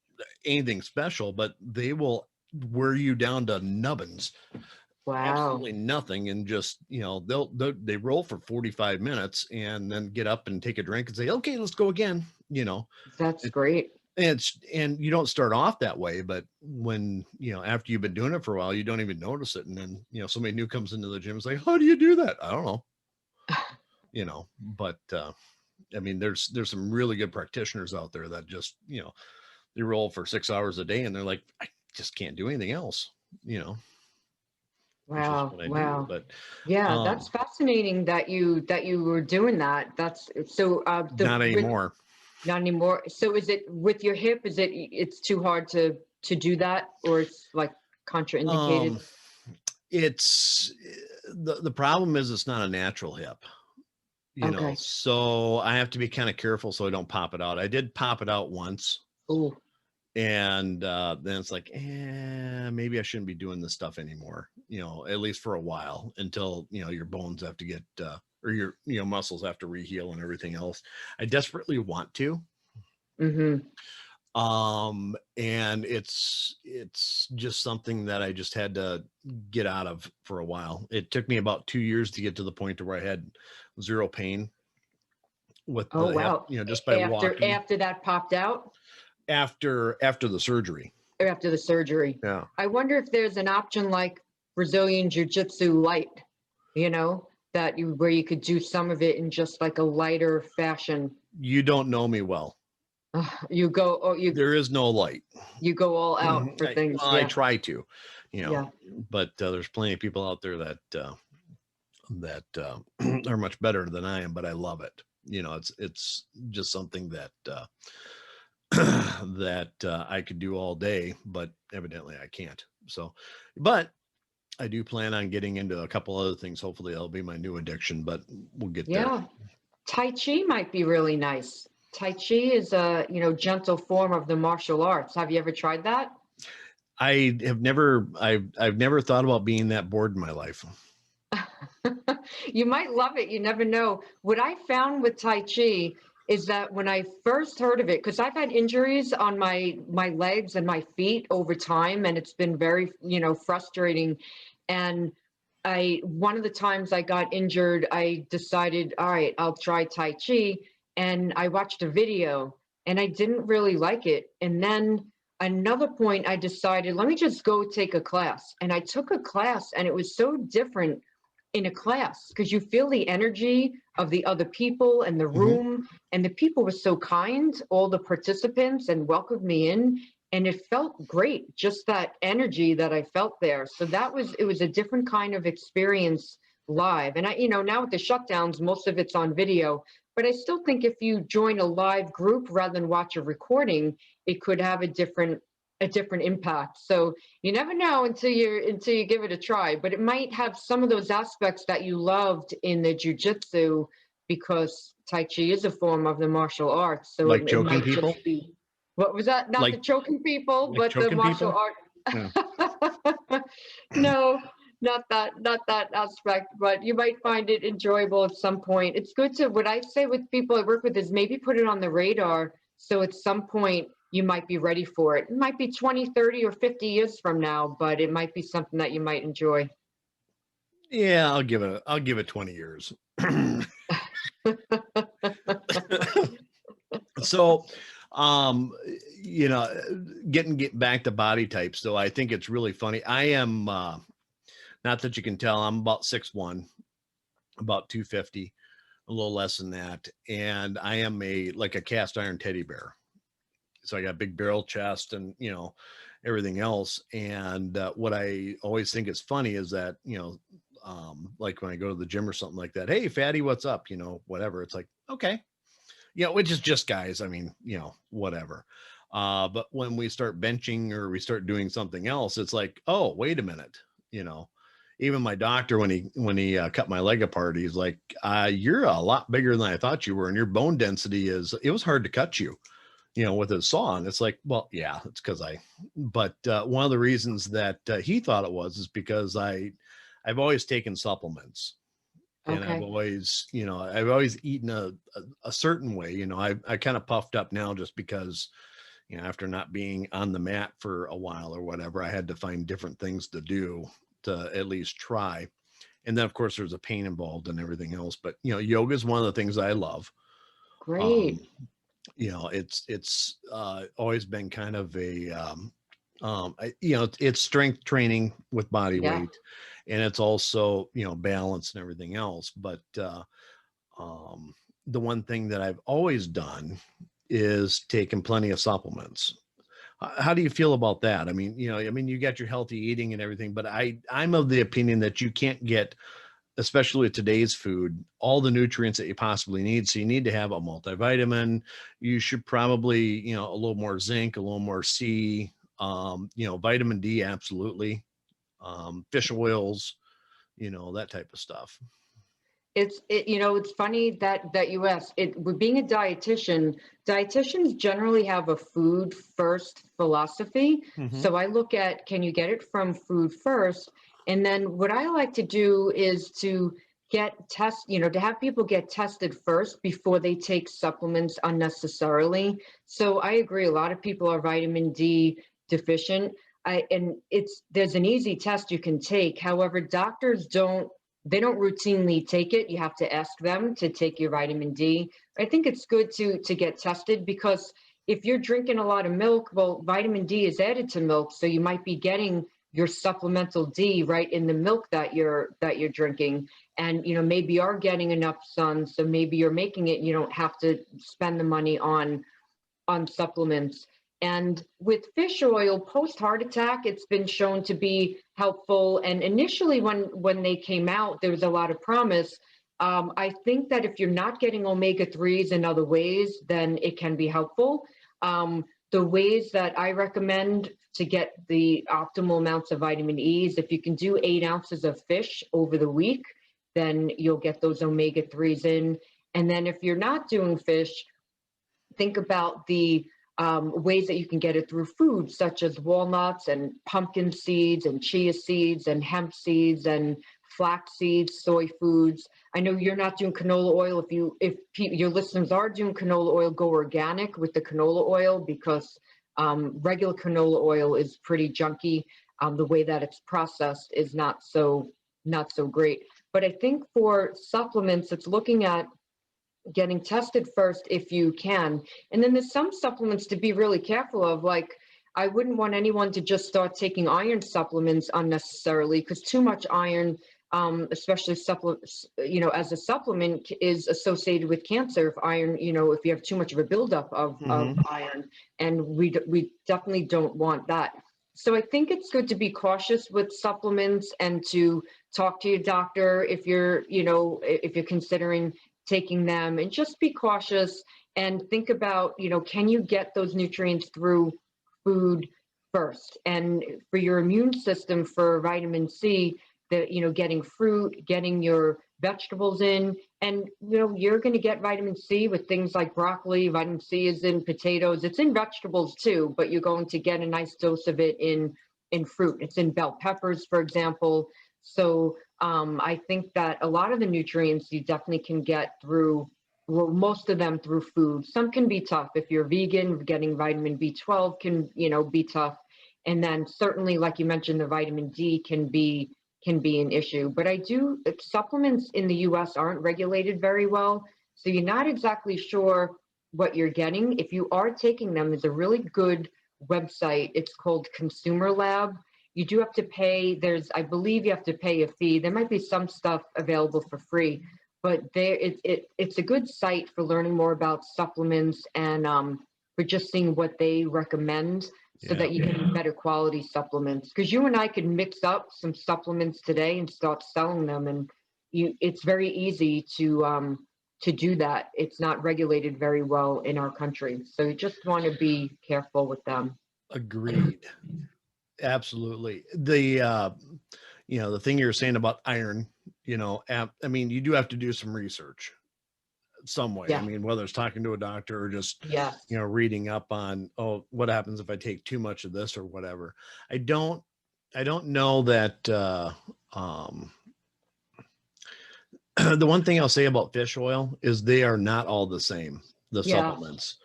Speaker 2: anything special, but they will wear you down to nubbins. Absolutely nothing. And just, you know, they roll for 45 minutes and then get up and take a drink and say, okay, let's go again. You know,
Speaker 3: that's great.
Speaker 2: And you don't start off that way, but when, you know, after you've been doing it for a while, you don't even notice it. And then, you know, somebody new comes into the gym and is like, how do you do that? I don't know, you know, but I mean, there's some really good practitioners out there that just, you know, they roll for 6 hours a day and they're like, I just can't do anything else, you know.
Speaker 3: Wow.
Speaker 2: Do, but
Speaker 3: yeah, that's fascinating that you were doing that. That's so
Speaker 2: not anymore.
Speaker 3: Not anymore. So is it with your hip? Is it's too hard to do that, or it's like contraindicated?
Speaker 2: Um, it's the problem is it's not a natural hip,
Speaker 3: Okay.
Speaker 2: so I have to be kind of careful so I don't pop it out. I did pop it out once,
Speaker 3: Ooh.
Speaker 2: and then it's like, maybe I shouldn't be doing this stuff anymore, at least for a while until, your bones have to get, or your, muscles have to reheal and everything else. I desperately want to.
Speaker 3: Mm-hmm.
Speaker 2: And it's just something that I just had to get out of for a while. It took me about 2 years to get to the point to where I had zero pain with
Speaker 3: Oh,
Speaker 2: the hip,
Speaker 3: wow.
Speaker 2: just by walking
Speaker 3: After that popped out,
Speaker 2: after the surgery.
Speaker 3: or after the surgery?
Speaker 2: Yeah.
Speaker 3: I wonder if there's an option like Brazilian Jiu Jitsu light, where you could do some of it in just like a lighter fashion.
Speaker 2: You don't know me well. There is no light.
Speaker 3: You go all out for things.
Speaker 2: I try to,
Speaker 3: Yeah.
Speaker 2: but there's plenty of people out there that are much better than I am, but I love it. It's just something that I could do all day, but evidently I can't. So, but I do plan on getting into a couple other things. Hopefully that'll be my new addiction, but we'll get there.
Speaker 3: Yeah. Tai Chi might be really nice. Tai Chi is a, gentle form of the martial arts. Have you ever tried that?
Speaker 2: I've never thought about being that bored in my life.
Speaker 3: You might love it. You never know. What I found with Tai Chi is that when I first heard of it, because I've had injuries on my legs and my feet over time, and it's been very, frustrating. And one of the times I got injured, I decided, all right, I'll try Tai Chi. And I watched a video and I didn't really like it. And then another point, I decided, let me just go take a class. And I took a class and it was so different in a class because you feel the energy of the other people and the room. And the people were so kind, all the participants, and welcomed me in. And it felt great, just that energy that I felt there. So it was a different kind of experience live. And now with the shutdowns, most of it's on video. But I still think if you join a live group rather than watch a recording, it could have a different impact. So you never know until you give it a try. But it might have some of those aspects that you loved in the Jiu Jitsu, because Tai Chi is a form of the martial arts. So
Speaker 2: like
Speaker 3: it
Speaker 2: choking
Speaker 3: might
Speaker 2: people.
Speaker 3: just be, what was that? Not
Speaker 2: like,
Speaker 3: the choking people,
Speaker 2: like
Speaker 3: but the martial art.
Speaker 2: Yeah.
Speaker 3: No. Not that aspect, but you might find it enjoyable at some point. It's good to, what I say with people I work with is maybe put it on the radar. So at some point you might be ready for it. It might be 20, 30, or 50 years from now, but it might be something that you might enjoy.
Speaker 2: Yeah, I'll give it 20 years. So, getting back to body types, though, I think it's really funny. I am, not that you can tell, I'm about 6'1", about 250, a little less than that. And I am like a cast iron teddy bear. So I got big barrel chest and, everything else. And what I always think is funny is that, like when I go to the gym or something like that, hey, fatty, what's up? Whatever. It's like, okay. Which is just guys. I mean, whatever. But when we start benching or we start doing something else, it's like, oh, wait a minute. Even my doctor, when he cut my leg apart, he's like, you're a lot bigger than I thought you were. And your bone density it was hard to cut you, with his saw. And it's like, well, yeah, it's because but one of the reasons that he thought it was is because I've always taken supplements. And
Speaker 3: Okay.
Speaker 2: I've always eaten a certain way. I kind of puffed up now just because, after not being on the mat for a while or whatever, I had to find different things to do to at least try. And then of course there's a pain involved and everything else, but yoga is one of the things I love.
Speaker 3: Great.
Speaker 2: It's always been kind of it's strength training with body weight, and it's also, balance and everything else. But the one thing that I've always done is taken plenty of supplements. How do you feel about that? I mean, you got your healthy eating and everything, but I'm of the opinion that you can't get, especially with today's food, all the nutrients that you possibly need. So you need to have a multivitamin. You should probably, a little more zinc, a little more C, Vitamin D, absolutely. Fish oils, that type of stuff.
Speaker 3: It's funny that you asked. With being a dietitian, dietitians generally have a food first philosophy.
Speaker 2: Mm-hmm.
Speaker 3: So I look at, can you get it from food first? And then what I like to do is to to have people get tested first before they take supplements unnecessarily. So I agree, a lot of people are vitamin D deficient. There's an easy test you can take. However, doctors don't routinely take it. You have to ask them to take your vitamin D. I think it's good to get tested, because if you're drinking a lot of milk, well, vitamin D is added to milk, so you might be getting your supplemental D right in the milk that you're drinking. And maybe you are getting enough sun, so maybe you're making it, you don't have to spend the money on supplements. And with fish oil, post heart attack, it's been shown to be helpful. And initially, when they came out, there was a lot of promise. I think that if you're not getting omega-3s in other ways, then it can be helpful. The ways that I recommend to get the optimal amounts of vitamin E is if you can do 8 ounces of fish over the week, then you'll get those omega-3s in. And then if you're not doing fish, think about the ways that you can get it through food, such as walnuts and pumpkin seeds and chia seeds and hemp seeds and flax seeds, soy foods. I know you're not doing canola oil. If your listeners are doing canola oil, go organic with the canola oil, because regular canola oil is pretty junky. The way that it's processed is not so great. But I think for supplements, it's looking at getting tested first if you can. And then there's some supplements to be really careful of. Like, I wouldn't want anyone to just start taking iron supplements unnecessarily, because too much iron, especially as a supplement, is associated with cancer. If iron, if you have too much of a buildup of iron, and we definitely don't want that. So I think it's good to be cautious with supplements and to talk to your doctor if you're considering taking them, and just be cautious and think about, can you get those nutrients through food first? And for your immune system, for vitamin C, getting fruit, getting your vegetables in, and you're going to get vitamin C with things like broccoli. Vitamin C is in potatoes. It's in vegetables too, but you're going to get a nice dose of it in fruit. It's in bell peppers, for example. So I think that a lot of the nutrients you definitely can get through, well, most of them through food. Some can be tough. If you're vegan, getting vitamin B12 can, be tough. And then certainly, like you mentioned, the vitamin D can be an issue. But supplements in the US aren't regulated very well, so you're not exactly sure what you're getting. If you are taking them, there's a really good website. It's called Consumer Lab. You do have to pay. I believe you have to pay a fee. There might be some stuff available for free, but it's a good site for learning more about supplements and for just seeing what they recommend, so that you get better quality supplements. Because you and I could mix up some supplements today and start selling them, and it's very easy to do that. It's not regulated very well in our country, so you just want to be careful with them.
Speaker 2: Agreed. Absolutely. The the thing you're saying about iron, I mean, you do have to do some research some way.
Speaker 3: Yeah.
Speaker 2: I mean, whether it's talking to a doctor or just,
Speaker 3: Yeah.
Speaker 2: reading up on, what happens if I take too much of this or whatever. I don't know that, the one thing I'll say about fish oil is they are not all the same, the supplements.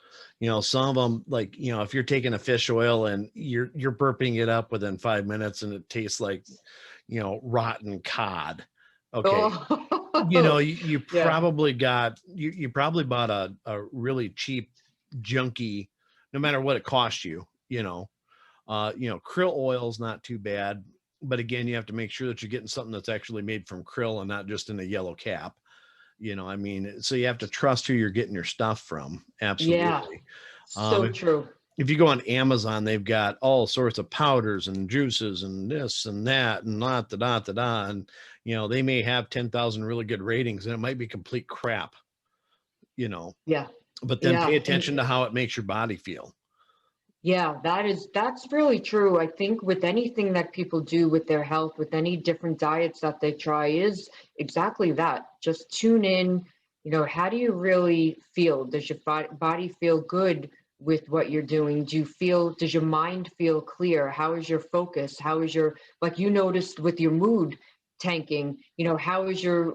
Speaker 2: Some of them, like, if you're taking a fish oil and you're burping it up within 5 minutes and it tastes like, rotten cod. Okay.
Speaker 3: Oh.
Speaker 2: You probably you probably bought a really cheap junky, no matter what it cost you, krill oil is not too bad, but again, you have to make sure that you're getting something that's actually made from krill and not just in a yellow cap. I mean, so you have to trust who you're getting your stuff from. Absolutely.
Speaker 3: Yeah. So true.
Speaker 2: If you go on Amazon, they've got all sorts of powders and juices and this and that and da. And, they may have 10,000 really good ratings and it might be complete crap,
Speaker 3: Yeah.
Speaker 2: but then pay attention to how it makes your body feel.
Speaker 3: Yeah, that's really true. I think with anything that people do with their health, with any different diets that they try, is exactly that. Just tune in, how do you really feel? Does your body feel good with what you're doing? Does your mind feel clear? How is your focus? Like you noticed with your mood tanking, how is your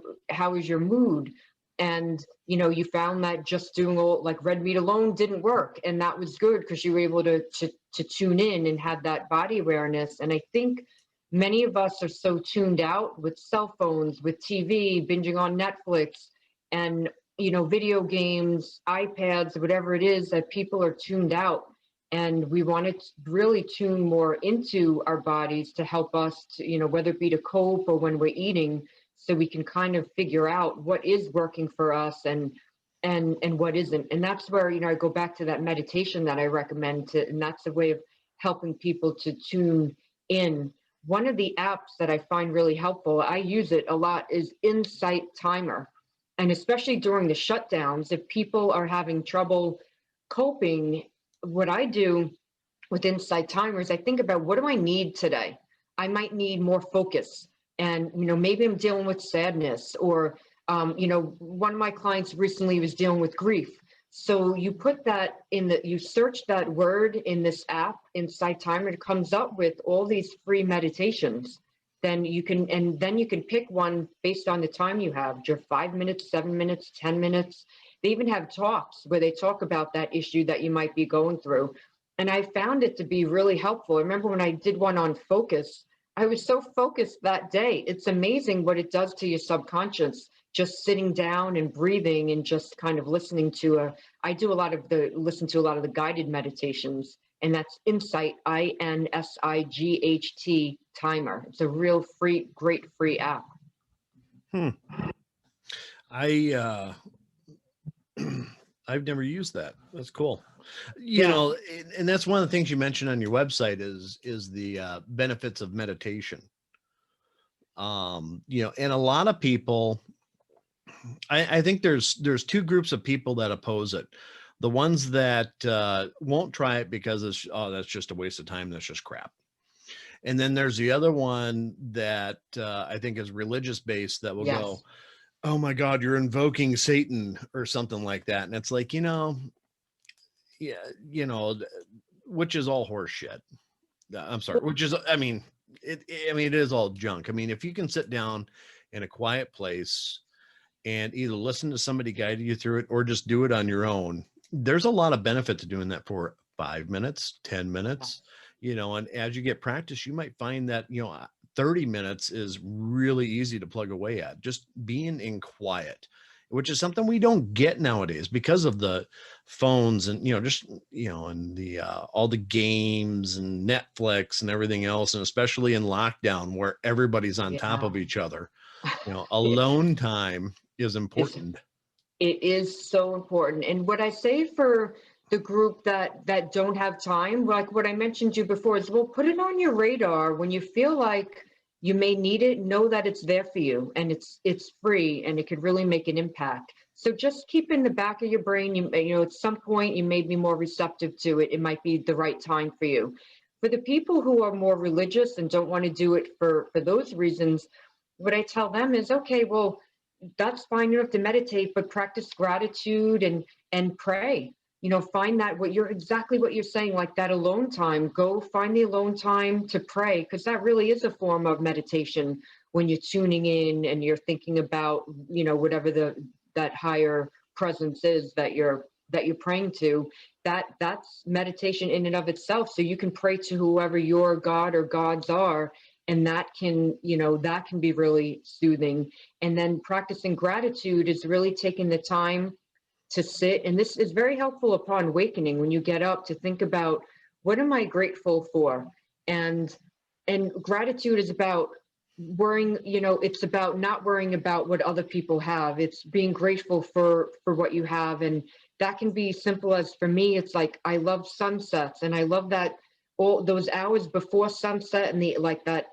Speaker 3: mood? And you found that just doing all like red meat alone didn't work, and that was good because you were able to tune in and had that body awareness. And I think many of us are so tuned out with cell phones, with TV, binging on Netflix, and video games, iPads, whatever it is, that people are tuned out. And we want to really tune more into our bodies to help us to, whether it be to cope or when we're eating, so we can kind of figure out what is working for us and what isn't. And that's where, I go back to that meditation that I recommend and that's a way of helping people to tune in. One of the apps that I find really helpful, I use it a lot, is Insight Timer. And especially during the shutdowns, if people are having trouble coping, what I do with Insight Timers, I think about, what do I need today? I might need more focus. And, maybe I'm dealing with sadness, or, one of my clients recently was dealing with grief. So you put that you search that word in this app, Insight Timer, it comes up with all these free meditations. Then you can pick one based on the time you have, your 5 minutes, 7 minutes, 10 minutes. They even have talks where they talk about that issue that you might be going through. And I found it to be really helpful. I remember when I did one on focus, I was so focused that day. It's amazing what it does to your subconscious, just sitting down and breathing and just kind of listening to listen to a lot of the guided meditations. And that's Insight, INSIGHT Timer. It's a real great free app.
Speaker 2: I've never used that. That's cool. And that's one of the things you mentioned on your website is the benefits of meditation. And a lot of people, I think there's two groups of people that oppose it. The ones that won't try it because that's just a waste of time. That's just crap. And then there's the other one that I think is religious based that will go, oh my God, you're invoking Satan or something like that. And it's like, which is all horse shit. I'm sorry, it is all junk. I mean, if you can sit down in a quiet place and either listen to somebody guide you through it or just do it on your own, there's a lot of benefit to doing that for 5 minutes, 10 minutes, and as you get practice, you might find that, 30 minutes is really easy to plug away at, just being in quiet, which is something we don't get nowadays because of the phones and, and the, all the games and Netflix and everything else. And especially in lockdown where everybody's on top of each other, alone time is important.
Speaker 3: It is so important. And what I say for the group that don't have time, like what I mentioned to you before, is, well, put it on your radar. When you feel like you may need it, know that it's there for you, and it's free, and it could really make an impact. So just keep in the back of your brain, at some point you may be more receptive to it. It might be the right time for you. For the people who are more religious and don't want to do it for those reasons, what I tell them is, okay, well, that's fine. You don't have to meditate, but practice gratitude and pray. Find that exactly what you're saying, like that alone time. Go find the alone time to pray, because that really is a form of meditation when you're tuning in and you're thinking about, whatever that higher presence is that you're praying to. That's meditation in and of itself. So you can pray to whoever your God or gods are, and that can be really soothing. And then practicing gratitude is really taking the time to sit. And this is very helpful upon awakening, when you get up, to think about, what am I grateful for? And gratitude is about worrying, it's about not worrying about what other people have. It's being grateful for what you have. And that can be simple as, for me, it's like, I love sunsets, and I love that all those hours before sunset and that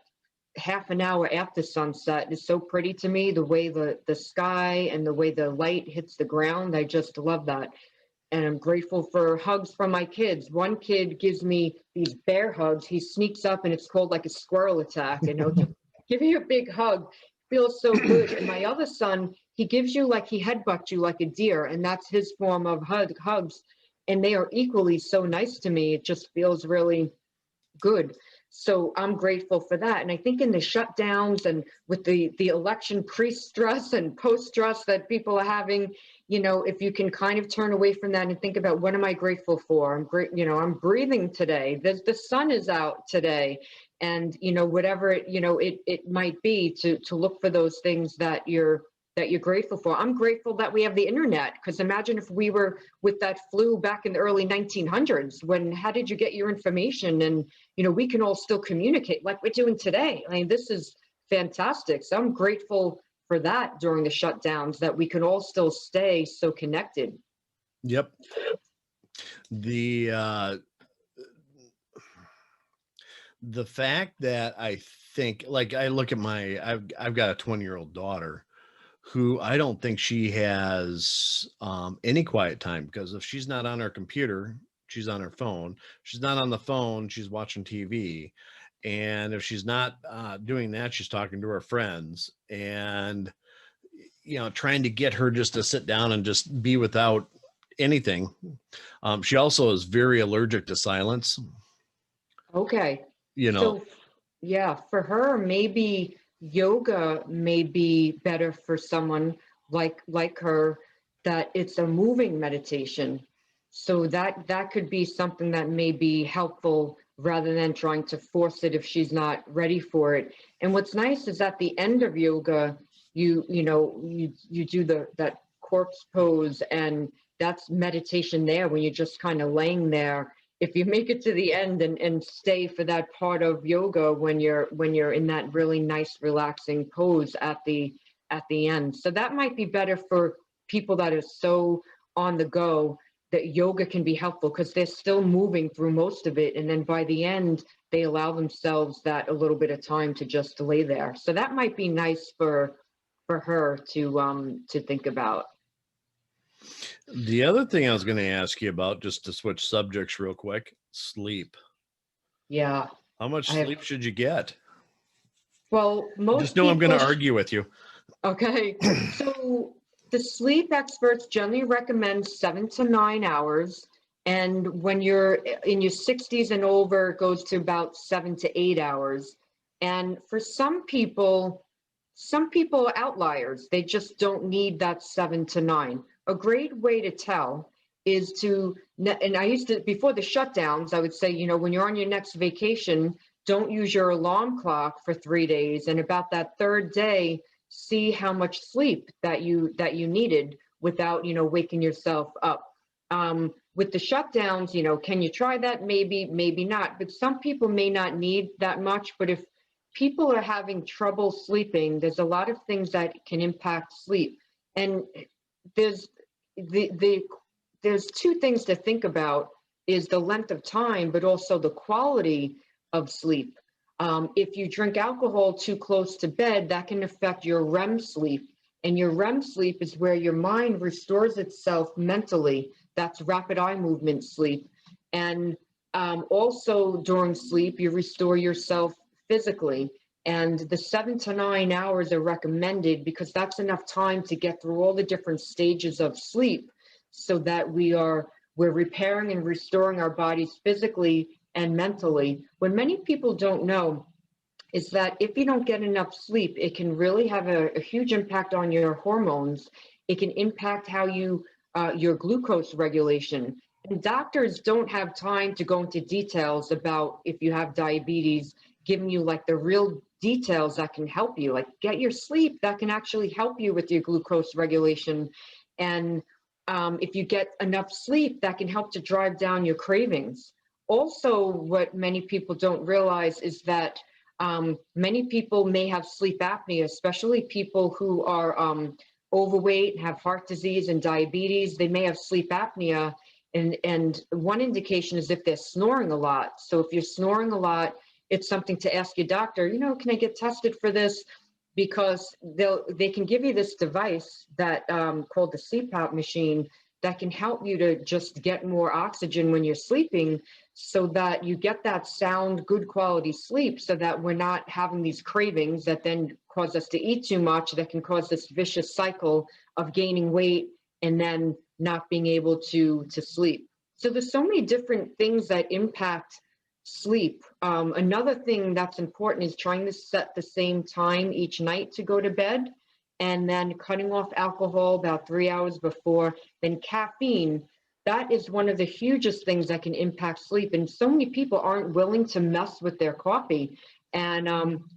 Speaker 3: half an hour after sunset is so pretty to me. The way the sky and the way the light hits the ground, I just love that. And I'm grateful for hugs from my kids. One kid gives me these bear hugs. He sneaks up and it's called like a squirrel attack, just give you a big hug. Feels so good. And my other son, he gives you like, he headbutts you like a deer, and that's his form of hugs. And they are equally so nice to me. It just feels really good. So I'm grateful for that. And I think in the shutdowns and with the election pre-stress and post-stress that people are having, if you can kind of turn away from that and think about, what am I grateful for? I'm breathing today. The sun is out today. And, whatever it might be, to look for those things that you're grateful for. I'm grateful that we have the internet, because imagine if we were with that flu back in the early 1900s, how did you get your information? And, we can all still communicate like we're doing today. I mean, this is fantastic. So I'm grateful for that during the shutdowns, that we can all still stay so connected.
Speaker 2: Yep. The fact that I think, like, I look at I've got a 20-year-old daughter who I don't think she has any quiet time, because if she's not on her computer, she's on her phone. She's not on the phone, she's watching TV. And if she's not doing that, she's talking to her friends, and, trying to get her just to sit down and just be without anything. She also is very allergic to silence.
Speaker 3: Okay. So, yeah, for her, maybe yoga may be better for someone like her, that it's a moving meditation. So that could be something that may be helpful, rather than trying to force it if she's not ready for it. And what's nice is at the end of yoga, you do that corpse pose, and that's meditation there, when you're just kind of laying there. If you make it to the end and stay for that part of yoga, when you're in that really nice relaxing pose at the end. So that might be better for people that are so on the go, that yoga can be helpful, because they're still moving through most of it. And then by the end, they allow themselves that a little bit of time to just lay there. So that might be nice for her to think about.
Speaker 2: The other thing I was going to ask you about, just to switch subjects real quick, sleep.
Speaker 3: Yeah.
Speaker 2: How much sleep should you get?
Speaker 3: Well, most
Speaker 2: just know I'm going to argue with you.
Speaker 3: Okay. So the sleep experts generally recommend 7 to 9 hours. And when you're in your 60s and over, it goes to about 7 to 8 hours. And for some people are outliers. They just don't need that 7 to 9. A great way to tell is and I used to, before the shutdowns, I would say, when you're on your next vacation, don't use your alarm clock for 3 days. And about that third day, see how much sleep that you needed without, waking yourself up. With the shutdowns, can you try that? Maybe not. But some people may not need that much. But if people are having trouble sleeping, there's a lot of things that can impact sleep. And there's two things to think about, is the length of time, but also the quality of sleep. If you drink alcohol too close to bed, that can affect your REM sleep. And your REM sleep is where your mind restores itself mentally. That's rapid eye movement sleep. And also during sleep, you restore yourself physically. And the 7 to 9 hours are recommended, because that's enough time to get through all the different stages of sleep, so that we're repairing and restoring our bodies physically and mentally. What many people don't know is that if you don't get enough sleep, it can really have a huge impact on your hormones. It can impact how your glucose regulation. And doctors don't have time to go into details about if you have diabetes, giving you like the real details that can help you, like get your sleep, that can actually help you with your glucose regulation. And if you get enough sleep, that can help to drive down your cravings. Also, what many people don't realize is that many people may have sleep apnea, especially people who are overweight, have heart disease and diabetes. They may have sleep apnea. And one indication is if they're snoring a lot. So if you're snoring a lot, it's something to ask your doctor, can I get tested for this? Because they can give you this device that called the CPAP machine that can help you to just get more oxygen when you're sleeping, so that you get that sound, good quality sleep, so that we're not having these cravings that then cause us to eat too much, that can cause this vicious cycle of gaining weight and then not being able to sleep. So there's so many different things that impact sleep. Another thing that's important is trying to set the same time each night to go to bed, and then cutting off alcohol about 3 hours before. Then caffeine, that is one of the hugest things that can impact sleep. And so many people aren't willing to mess with their coffee. And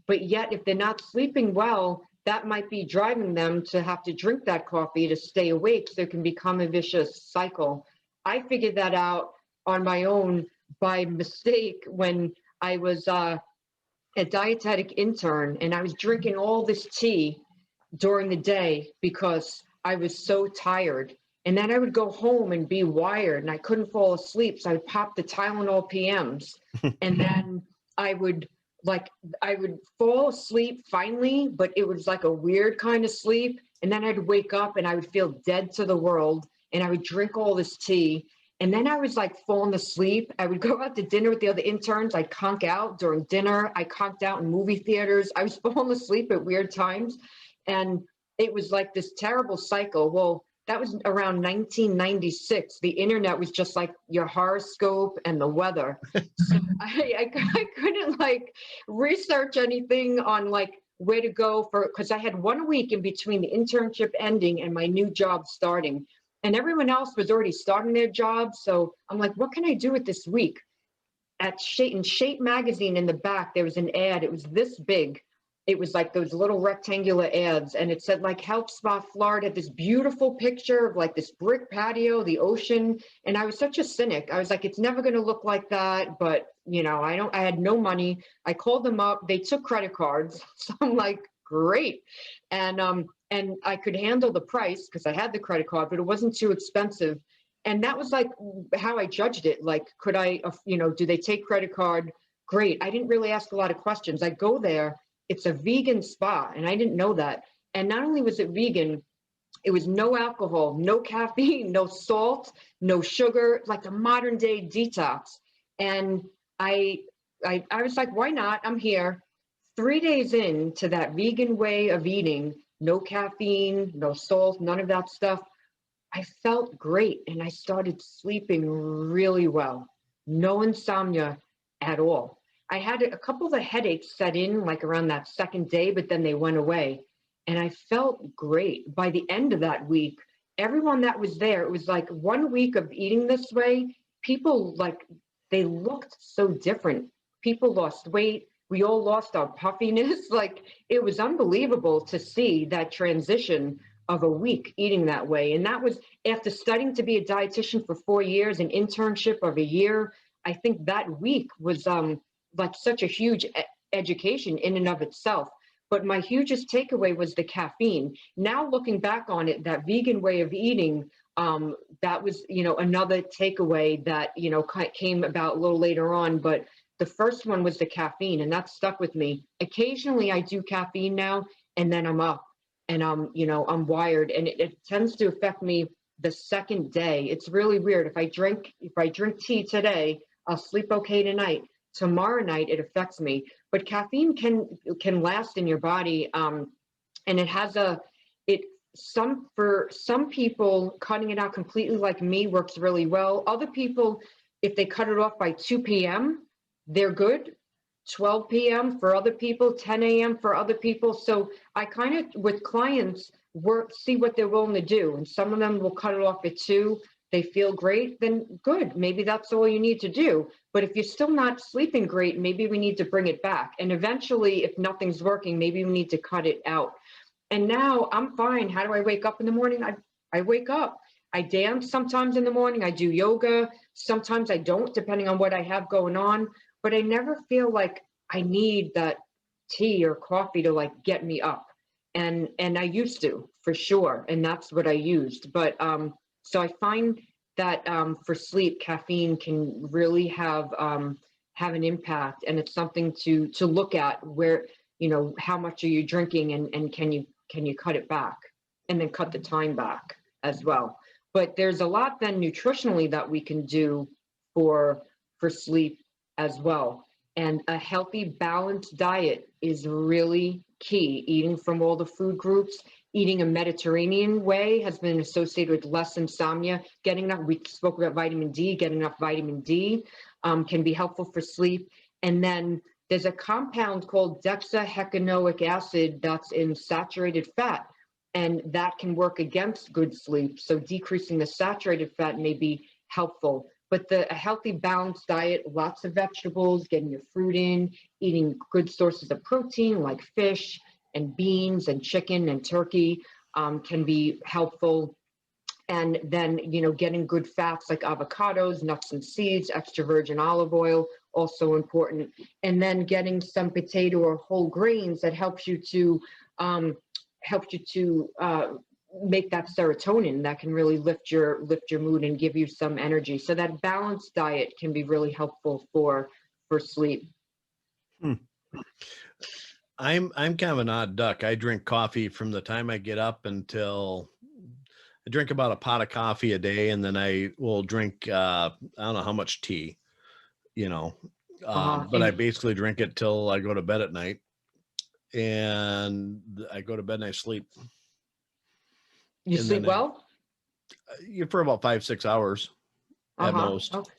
Speaker 3: but yet, if they're not sleeping well, that might be driving them to have to drink that coffee to stay awake. So it can become a vicious cycle. I figured that out on my own by mistake when I was a dietetic intern, and I was drinking all this tea during the day because I was so tired. And then I would go home and be wired and I couldn't fall asleep. So I would pop the Tylenol PMs and then I would fall asleep finally, but it was like a weird kind of sleep. And then I'd wake up and I would feel dead to the world, and I would drink all this tea. And then I was like falling asleep. I would go out to dinner with the other interns. I'd conk out during dinner. I conked out in movie theaters. I was falling asleep at weird times. And it was like this terrible cycle. Well, that was around 1996. The internet was just like your horoscope and the weather. So I couldn't like research anything on like where to go for, because I had 1 week in between the internship ending and my new job starting. And everyone else was already starting their job. So I'm like, what can I do with this week? In Shape magazine in the back, there was an ad. It was this big. It was like those little rectangular ads, and it said like Health Spa Florida, had this beautiful picture of like this brick patio, the ocean. And I was such a cynic. I was like, it's never going to look like that. But you know, I had no money. I called them up. They took credit cards. So I'm like, great. And I could handle the price because I had the credit card, but it wasn't too expensive. And that was like how I judged it. Like, could I, do they take credit card? Great. I didn't really ask a lot of questions. I go there. It's a vegan spa, and I didn't know that. And not only was it vegan, it was no alcohol, no caffeine, no salt, no sugar, like a modern day detox. And I was like, why not? I'm here. 3 days into that vegan way of eating, no caffeine, no salt, none of that stuff, I felt great. And I started sleeping really well. No insomnia at all. I had a couple of the headaches set in like around that second day, but then they went away. And I felt great. By the end of that week, everyone that was there, it was like 1 week of eating this way. People they looked so different. People lost weight. We all lost our puffiness. Like, it was unbelievable to see that transition of a week eating that way. And that was after studying to be a dietitian for 4 years, an internship of a year. I think that week was like such a huge education in and of itself. But my hugest takeaway was the caffeine. Now looking back on it, that vegan way of eating, that was, another takeaway that, came about a little later on. But the first one was the caffeine, and that stuck with me. Occasionally I do caffeine now, and then I'm up and I'm wired, and it tends to affect me the second day. It's really weird. If I drink tea today, I'll sleep okay tonight. Tomorrow night it affects me. But caffeine can last in your body, and it has for some people, cutting it out completely like me works really well. Other people, if they cut it off by 2 p.m., they're good. 12 p.m. for other people, 10 a.m. for other people. So I kind of, with clients, see what they're willing to do. And some of them will cut it off at 2. They feel great, then good. Maybe that's all you need to do. But if you're still not sleeping great, maybe we need to bring it back. And eventually, if nothing's working, maybe we need to cut it out. And now I'm fine. How do I wake up in the morning? I wake up. I dance sometimes in the morning. I do yoga. Sometimes I don't, depending on what I have going on. But I never feel like I need that tea or coffee to like get me up. And I used to, for sure. And that's what I used. But so I find that for sleep, caffeine can really have an impact, and it's something to look at. Where, how much are you drinking, and can you cut it back, and then cut the time back as well. But there's a lot then nutritionally that we can do for sleep as well. And a healthy, balanced diet is really key. Eating from all the food groups, eating a Mediterranean way has been associated with less insomnia. Getting enough, we spoke about vitamin D, getting enough vitamin D can be helpful for sleep. And then there's a compound called dexahexanoic acid that's in saturated fat, and that can work against good sleep. So decreasing the saturated fat may be helpful. But a healthy, balanced diet, lots of vegetables, getting your fruit in, eating good sources of protein like fish and beans and chicken and turkey can be helpful. And then, getting good fats like avocados, nuts and seeds, extra virgin olive oil, also important. And then getting some potato or whole grains that helps you to make that serotonin that can really lift your mood and give you some energy. So that balanced diet can be really helpful for sleep.
Speaker 2: I'm kind of an odd duck. I drink coffee from the time I get up until I drink about a pot of coffee a day, and then I will drink I don't know how much tea, but I basically drink it till I go to bed at night, and I go to bed and I sleep.
Speaker 3: You
Speaker 2: and
Speaker 3: sleep well?
Speaker 2: For about 5-6 hours at most.
Speaker 3: Okay.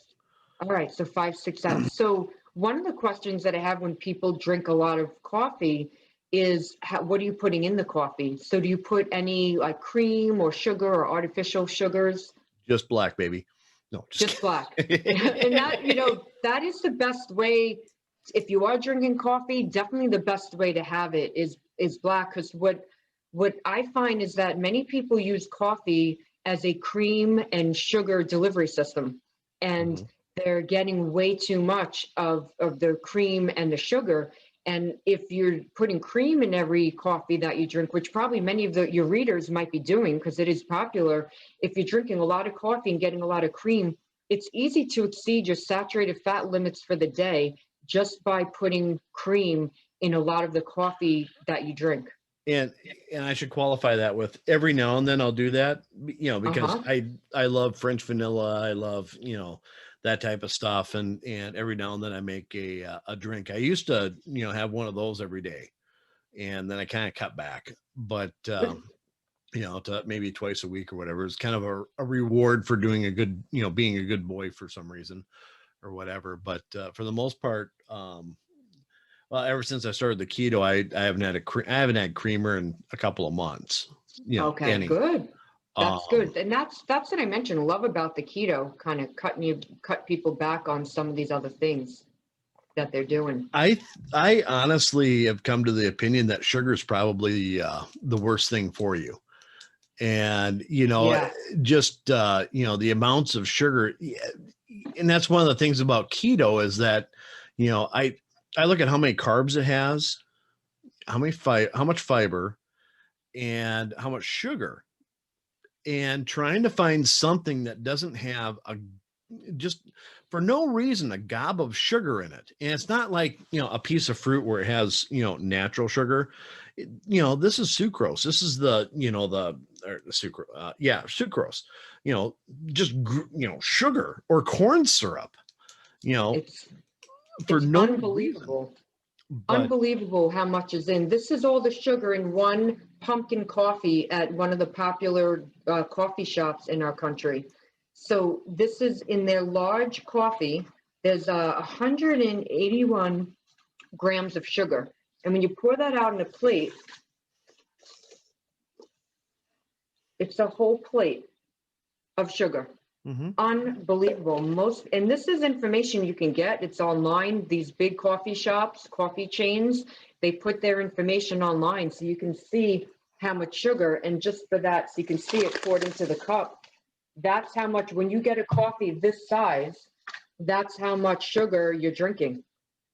Speaker 3: All right, so 5-6 hours. So one of the questions that I have when people drink a lot of coffee is, what are you putting in the coffee? So do you put any like cream or sugar or artificial sugars?
Speaker 2: Just black, baby. No,
Speaker 3: just black. And that, that is the best way. If you are drinking coffee, definitely the best way to have it is black. Because what I find is that many people use coffee as a cream and sugar delivery system, and they're getting way too much of the cream and the sugar. And if you're putting cream in every coffee that you drink, which probably many of your readers might be doing because it is popular, if you're drinking a lot of coffee and getting a lot of cream, it's easy to exceed your saturated fat limits for the day just by putting cream in a lot of the coffee that you drink.
Speaker 2: And I should qualify that with every now and then I'll do that, because I love French vanilla. I love, that type of stuff. And every now and then I make a drink. I used to, have one of those every day, and then I kind of cut back, but, to maybe twice a week or whatever. It's kind of a reward for doing a good, being a good boy for some reason or whatever. But for the most part, well, ever since I started the keto, I haven't had creamer in a couple of months.
Speaker 3: Okay, good. That's good. And that's what I mentioned. Love about the keto, kind of cut people back on some of these other things that they're doing.
Speaker 2: I honestly have come to the opinion that sugar is probably the worst thing for you. And, just, the amounts of sugar. And that's one of the things about keto is that, I look at how many carbs it has, how much fiber, and how much sugar, and trying to find something that doesn't have just for no reason, a gob of sugar in it. And it's not like, a piece of fruit where it has, natural sugar. This is sucrose. This is the sucrose. Sucrose, just, sugar or corn syrup,
Speaker 3: It's
Speaker 2: for no
Speaker 3: unbelievable.
Speaker 2: reason. But
Speaker 3: unbelievable how much is in. This is all the sugar in one pumpkin coffee at one of the popular coffee shops in our country. So this is in their large coffee. There's 181 grams of sugar. And when you pour that out in a plate, it's a whole plate of sugar. Unbelievable. And this is information you can get. It's online. These big coffee shops, coffee chains, they put their information online so you can see how much sugar. And just for that, so you can see it poured into the cup. That's how much, when you get a coffee this size, that's how much sugar you're drinking.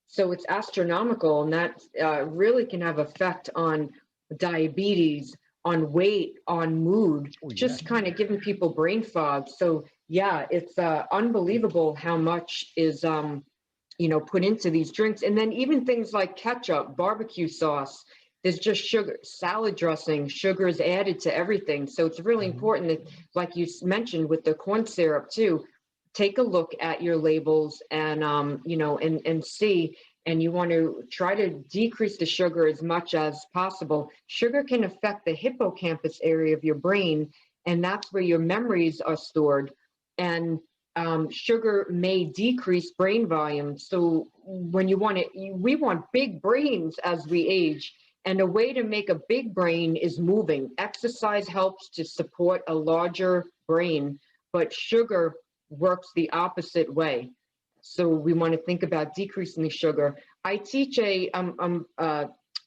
Speaker 3: So it's astronomical, and that really can have effect on diabetes, on weight, on mood, just kind of giving people brain fog. So yeah, it's unbelievable how much is, put into these drinks. And then even things like ketchup, barbecue sauce, there's just sugar, salad dressing, sugar is added to everything. So it's really important that, like you mentioned with the corn syrup too, take a look at your labels and, and see, and you want to try to decrease the sugar as much as possible. Sugar can affect the hippocampus area of your brain, and that's where your memories are stored. And sugar may decrease brain volume. So when we want big brains as we age. And a way to make a big brain is moving. Exercise helps to support a larger brain, but sugar works the opposite way. So we want to think about decreasing the sugar. I teach a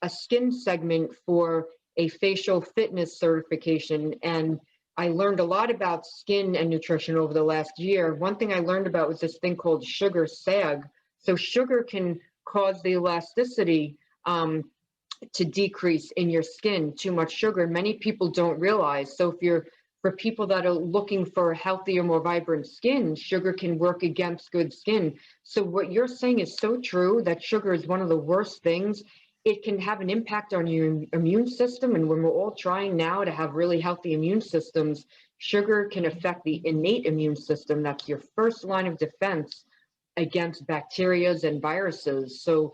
Speaker 3: skin segment for a facial fitness certification, and I learned a lot about skin and nutrition over the last year. One thing I learned about was this thing called sugar sag. So sugar can cause the elasticity to decrease in your skin, too much sugar. Many people don't realize. So for people that are looking for a healthier, more vibrant skin, sugar can work against good skin. So what you're saying is so true, that sugar is one of the worst things. It can have an impact on your immune system. And when we're all trying now to have really healthy immune systems, sugar can affect the innate immune system. That's your first line of defense against bacteria and viruses. So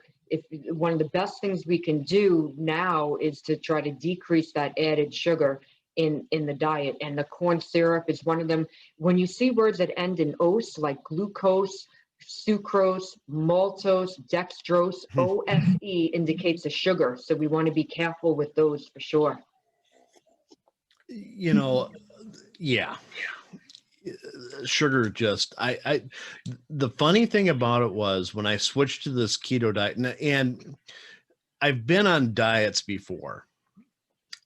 Speaker 3: one of the best things we can do now is to try to decrease that added sugar in the diet. And the corn syrup is one of them. When you see words that end in ose, like glucose, sucrose, maltose, dextrose, OSE indicates a sugar. So we want to be careful with those for sure.
Speaker 2: Yeah. Sugar just, the funny thing about it was when I switched to this keto diet, and I've been on diets before.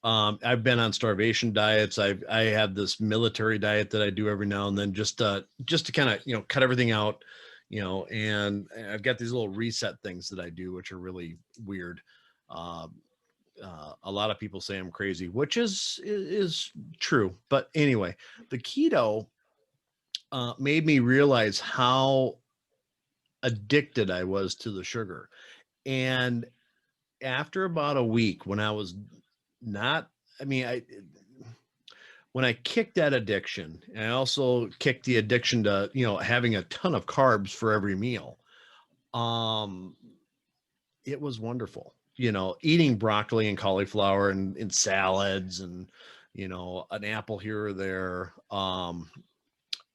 Speaker 2: I've been on starvation diets. I have this military diet that I do every now and then, just to kind of, cut everything out, and I've got these little reset things that I do, which are really weird. A lot of people say I'm crazy, which is true. But anyway, the keto made me realize how addicted I was to the sugar. And after about a week, when I was when I kicked that addiction, and I also kicked the addiction to, having a ton of carbs for every meal. It was wonderful, eating broccoli and cauliflower and salads and, an apple here or there.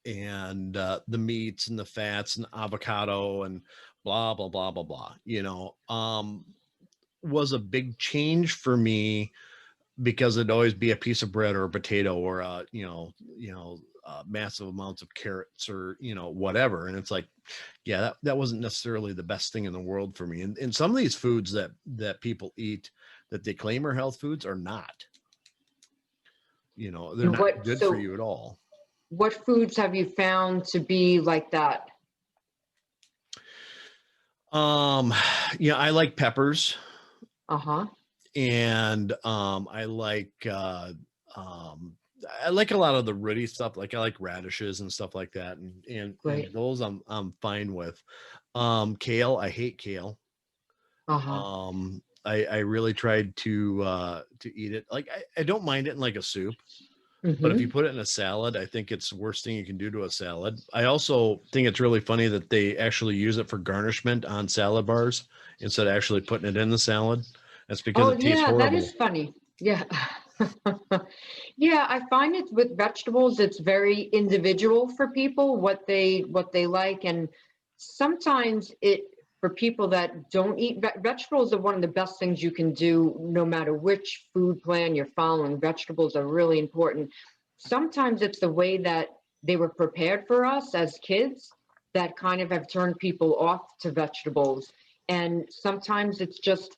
Speaker 2: And the meats and the fats and avocado and blah, blah, blah, blah, blah, was a big change for me, because it'd always be a piece of bread or a potato or massive amounts of carrots or, whatever. And it's like, yeah, that wasn't necessarily the best thing in the world for me. And some of these foods that people eat that they claim are health foods are not, they're not good for you at all.
Speaker 3: What foods have you found to be like that?
Speaker 2: I like peppers. And I like a lot of the rooty stuff. Like I like radishes and stuff like that. And those I'm fine with. Kale, I hate kale. I really tried to eat it. Like I don't mind it in like a soup. But if you put it in a salad, I think it's the worst thing you can do to a salad. I also think it's really funny that they actually use it for garnishment on salad bars instead of actually putting it in the salad. That's because it tastes horrible.
Speaker 3: That is funny. Yeah. Yeah, I find it with vegetables, it's very individual for people, what they like. And sometimes for people that don't eat vegetables are one of the best things you can do, no matter which food plan you're following. Vegetables are really important. Sometimes it's the way that they were prepared for us as kids that kind of have turned people off to vegetables. And sometimes it's just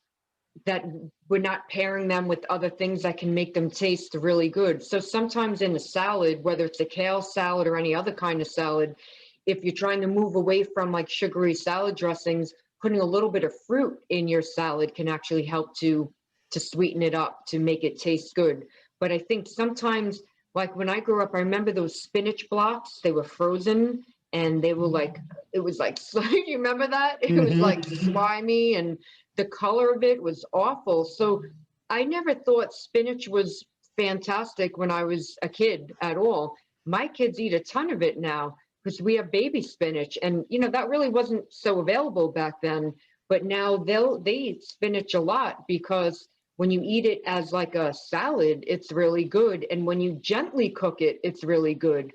Speaker 3: that we're not pairing them with other things that can make them taste really good. So sometimes in a salad, whether it's a kale salad or any other kind of salad, if you're trying to move away from like sugary salad dressings, putting a little bit of fruit in your salad can actually help to sweeten it up, to make it taste good. But I think sometimes, like when I grew up, I remember those spinach blocks, they were frozen and they were like, it was like, you remember that? It was like slimy and the color of it was awful. So I never thought spinach was fantastic when I was a kid at all. My kids eat a ton of it now because we have baby spinach, and that really wasn't so available back then. But now they eat spinach a lot because when you eat it as like a salad, it's really good, and when you gently cook it, it's really good.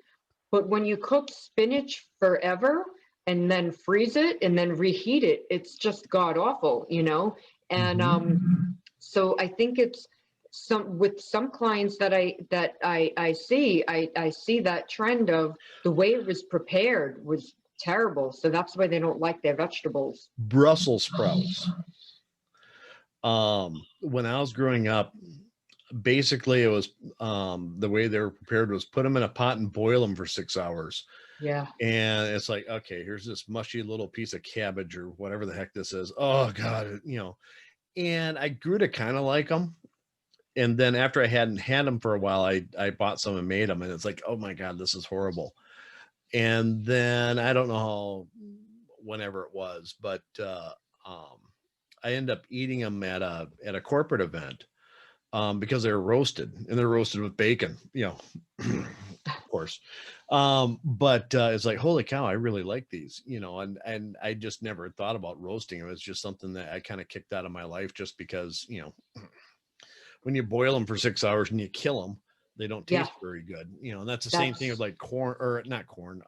Speaker 3: But when you cook spinach forever and then freeze it and then reheat it, it's just god awful, And so I think it's with some clients that I see that trend of the way it was prepared was terrible. So that's why they don't like their vegetables.
Speaker 2: Brussels sprouts. When I was growing up, basically it was the way they were prepared was put them in a pot and boil them for 6 hours.
Speaker 3: Yeah.
Speaker 2: And it's like, okay, here's this mushy little piece of cabbage or whatever the heck this is. Oh God, and I grew to kind of like them. And then after I hadn't had them for a while, I bought some and made them, and it's like, oh my God, this is horrible. And then I don't know whenever it was, but I ended up eating them at a corporate event because they were roasted, and they're roasted with bacon, of course. But it's like, holy cow, I really like these, and I just never thought about roasting. It was just something that I kind of kicked out of my life just because, when you boil them for 6 hours and you kill them, they don't taste very good, and that's the same thing with like corn, or not corn,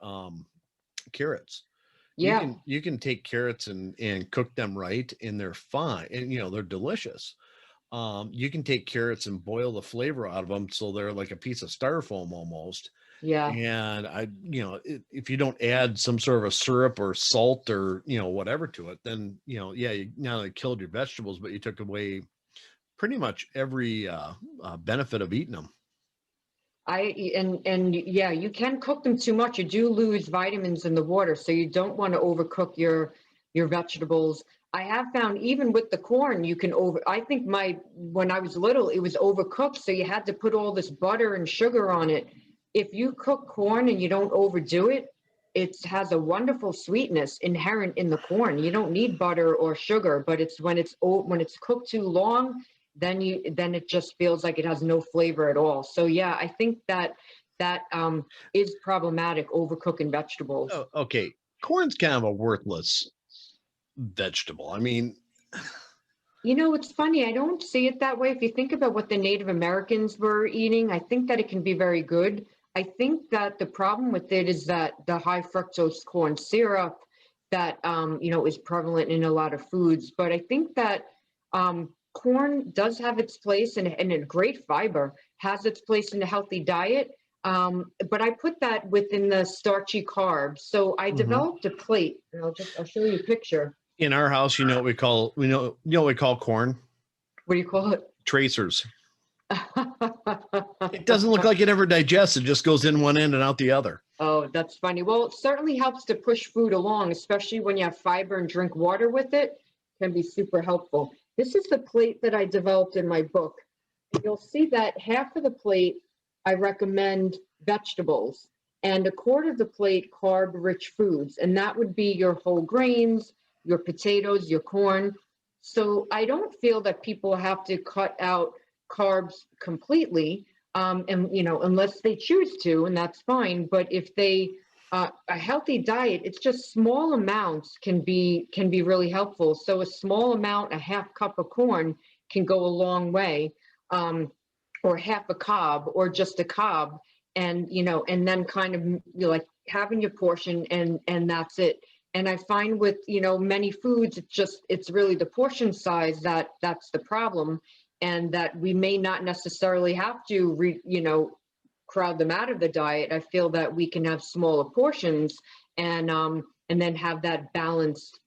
Speaker 2: carrots.
Speaker 3: Yeah.
Speaker 2: You can take carrots and cook them right, and they're fine, and they're delicious. You can take carrots and boil the flavor out of them so they're like a piece of styrofoam almost.
Speaker 3: Yeah.
Speaker 2: And if you don't add some sort of a syrup or salt or whatever to it, then you not only killed your vegetables, but you took away pretty much every benefit of eating them.
Speaker 3: Yeah, you can cook them too much. You do lose vitamins in the water, so you don't want to overcook your vegetables. I have found even with the corn, you can I think when I was little, it was overcooked, so you had to put all this butter and sugar on it. If you cook corn and you don't overdo it, it has a wonderful sweetness inherent in the corn. You don't need butter or sugar, but it's when it's cooked too long, then it just feels like it has no flavor at all. So yeah, I think that is problematic, overcooking vegetables.
Speaker 2: Oh, okay. Corn's kind of a worthless vegetable. I mean,
Speaker 3: it's funny. I don't see it that way. If you think about what the Native Americans were eating, I think that it can be very good. I think that the problem with it is that the high fructose corn syrup that, is prevalent in a lot of foods. But I think that corn does have its place, and a great fiber has its place in a healthy diet. But I put that within the starchy carbs. So I developed a plate, and I'll show you a picture.
Speaker 2: In our house, what we call corn?
Speaker 3: What do you call it?
Speaker 2: Tracers. It doesn't look like it ever digests. It just goes in one end and out the other.
Speaker 3: Oh, that's funny. Well, it certainly helps to push food along, especially when you have fiber and drink water with it. Can be super helpful. This is the plate that I developed in my book. You'll see that half of the plate, I recommend vegetables, and a quarter of the plate, carb-rich foods. And that would be your whole grains, your potatoes, your corn. So I don't feel that people have to cut out carbs completely, unless they choose to, and that's fine. But if they a healthy diet, it's just small amounts can be really helpful. So a small amount, a half cup of corn can go a long way, or half a cob, or just a cob, and then kind of like having your portion, and that's it. And I find with many foods, it's really the portion size that's the problem, and that we may not necessarily have to crowd them out of the diet. I feel that we can have smaller portions and then have that balanced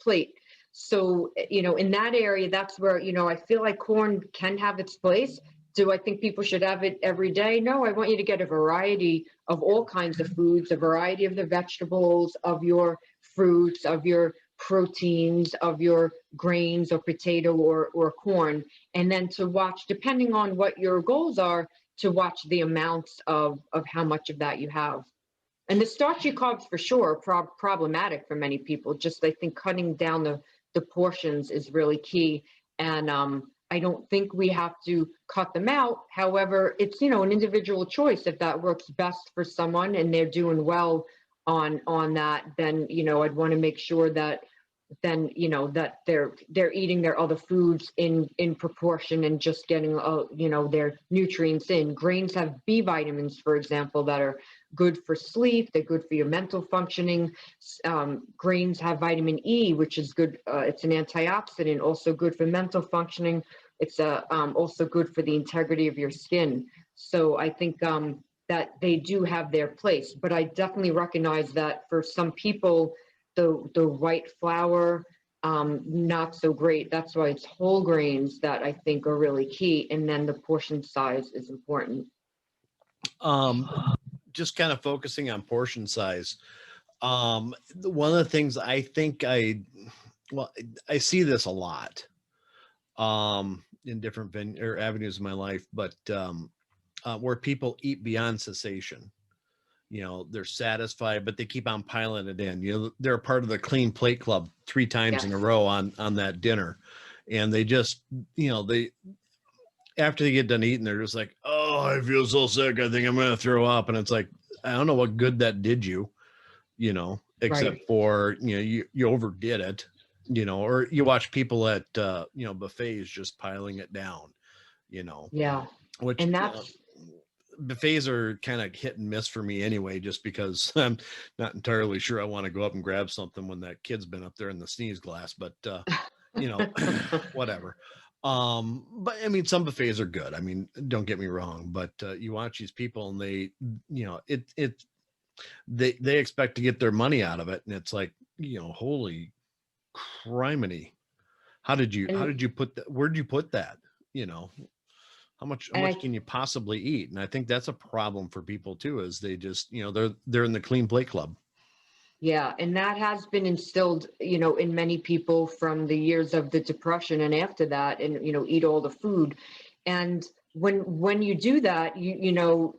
Speaker 3: plate. So, in that area, that's where, I feel like corn can have its place. Do I think people should have it every day? No, I want you to get a variety of all kinds of foods, a variety of the vegetables, of your fruits, of your proteins, of your grains or potato or corn, and then to watch, depending on what your goals are, to watch the amounts of how much of that you have. And the starchy carbs for sure are problematic for many people. Just, I think cutting down the portions is really key. And I don't think we have to cut them out. However, it's, you know, an individual choice. If that works best for someone and they're doing well on that, then, you know, I'd want to make sure that then, you know, that they're eating their other foods in proportion and just getting, you know, their nutrients in. Grains have B vitamins, for example, that are good for sleep. They're good for your mental functioning. Grains have vitamin E, which is good. It's an antioxidant, also good for mental functioning. It's also good for the integrity of your skin. So I think that they do have their place, but I definitely recognize that for some people, the white flour, not so great. That's why it's whole grains that I think are really key. And then the portion size is important.
Speaker 2: Just kind of focusing on portion size. One of the things I think I see this a lot in different avenues of my life, but where people eat beyond cessation. You know, they're satisfied, but they keep on piling it in. You know, they're a part of the clean plate club 3 times in a row on that dinner. And they just, you know, after they get done eating, they're just like, oh, I feel so sick. I think I'm going to throw up. And it's like, I don't know what good that did you, you know, except for, you know, you overdid it, you know, or you watch people at, you know, buffets just piling it down, you know.
Speaker 3: Yeah.
Speaker 2: Which,
Speaker 3: and that's,
Speaker 2: buffets are kind of hit and miss for me anyway, just because I'm not entirely sure I want to go up and grab something when that kid's been up there in the sneeze glass, but you know, whatever. But I mean, some buffets are good. I mean, don't get me wrong, but you watch these people and they, you know, they expect to get their money out of it. And it's like, you know, holy criminy. How did you put that? Where'd you put that? You know, how much can you possibly eat? And I think that's a problem for people too, is they just, you know, they're in the clean plate club.
Speaker 3: Yeah, and that has been instilled, you know, in many people from the years of the Depression and after that, and, you know, eat all the food. And when you do that, you know,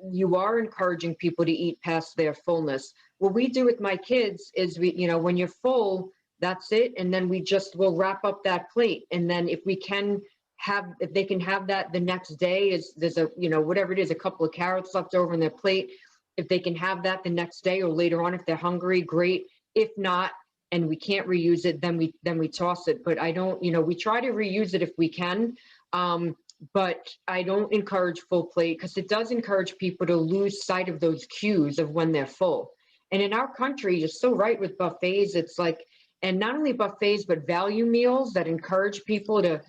Speaker 3: you are encouraging people to eat past their fullness. What we do with my kids is we, you know, when you're full, that's it. And then we'll wrap up that plate. And then if they can have that the next day, there's a, you know, whatever it is, a couple of carrots left over in their plate. If they can have that the next day or later on, if they're hungry, great. If not, and we can't reuse it, then we toss it. But I don't, you know, we try to reuse it if we can. But I don't encourage full plate, because it does encourage people to lose sight of those cues of when they're full. And in our country, you're so right with buffets. It's like, and not only buffets, but value meals that encourage people to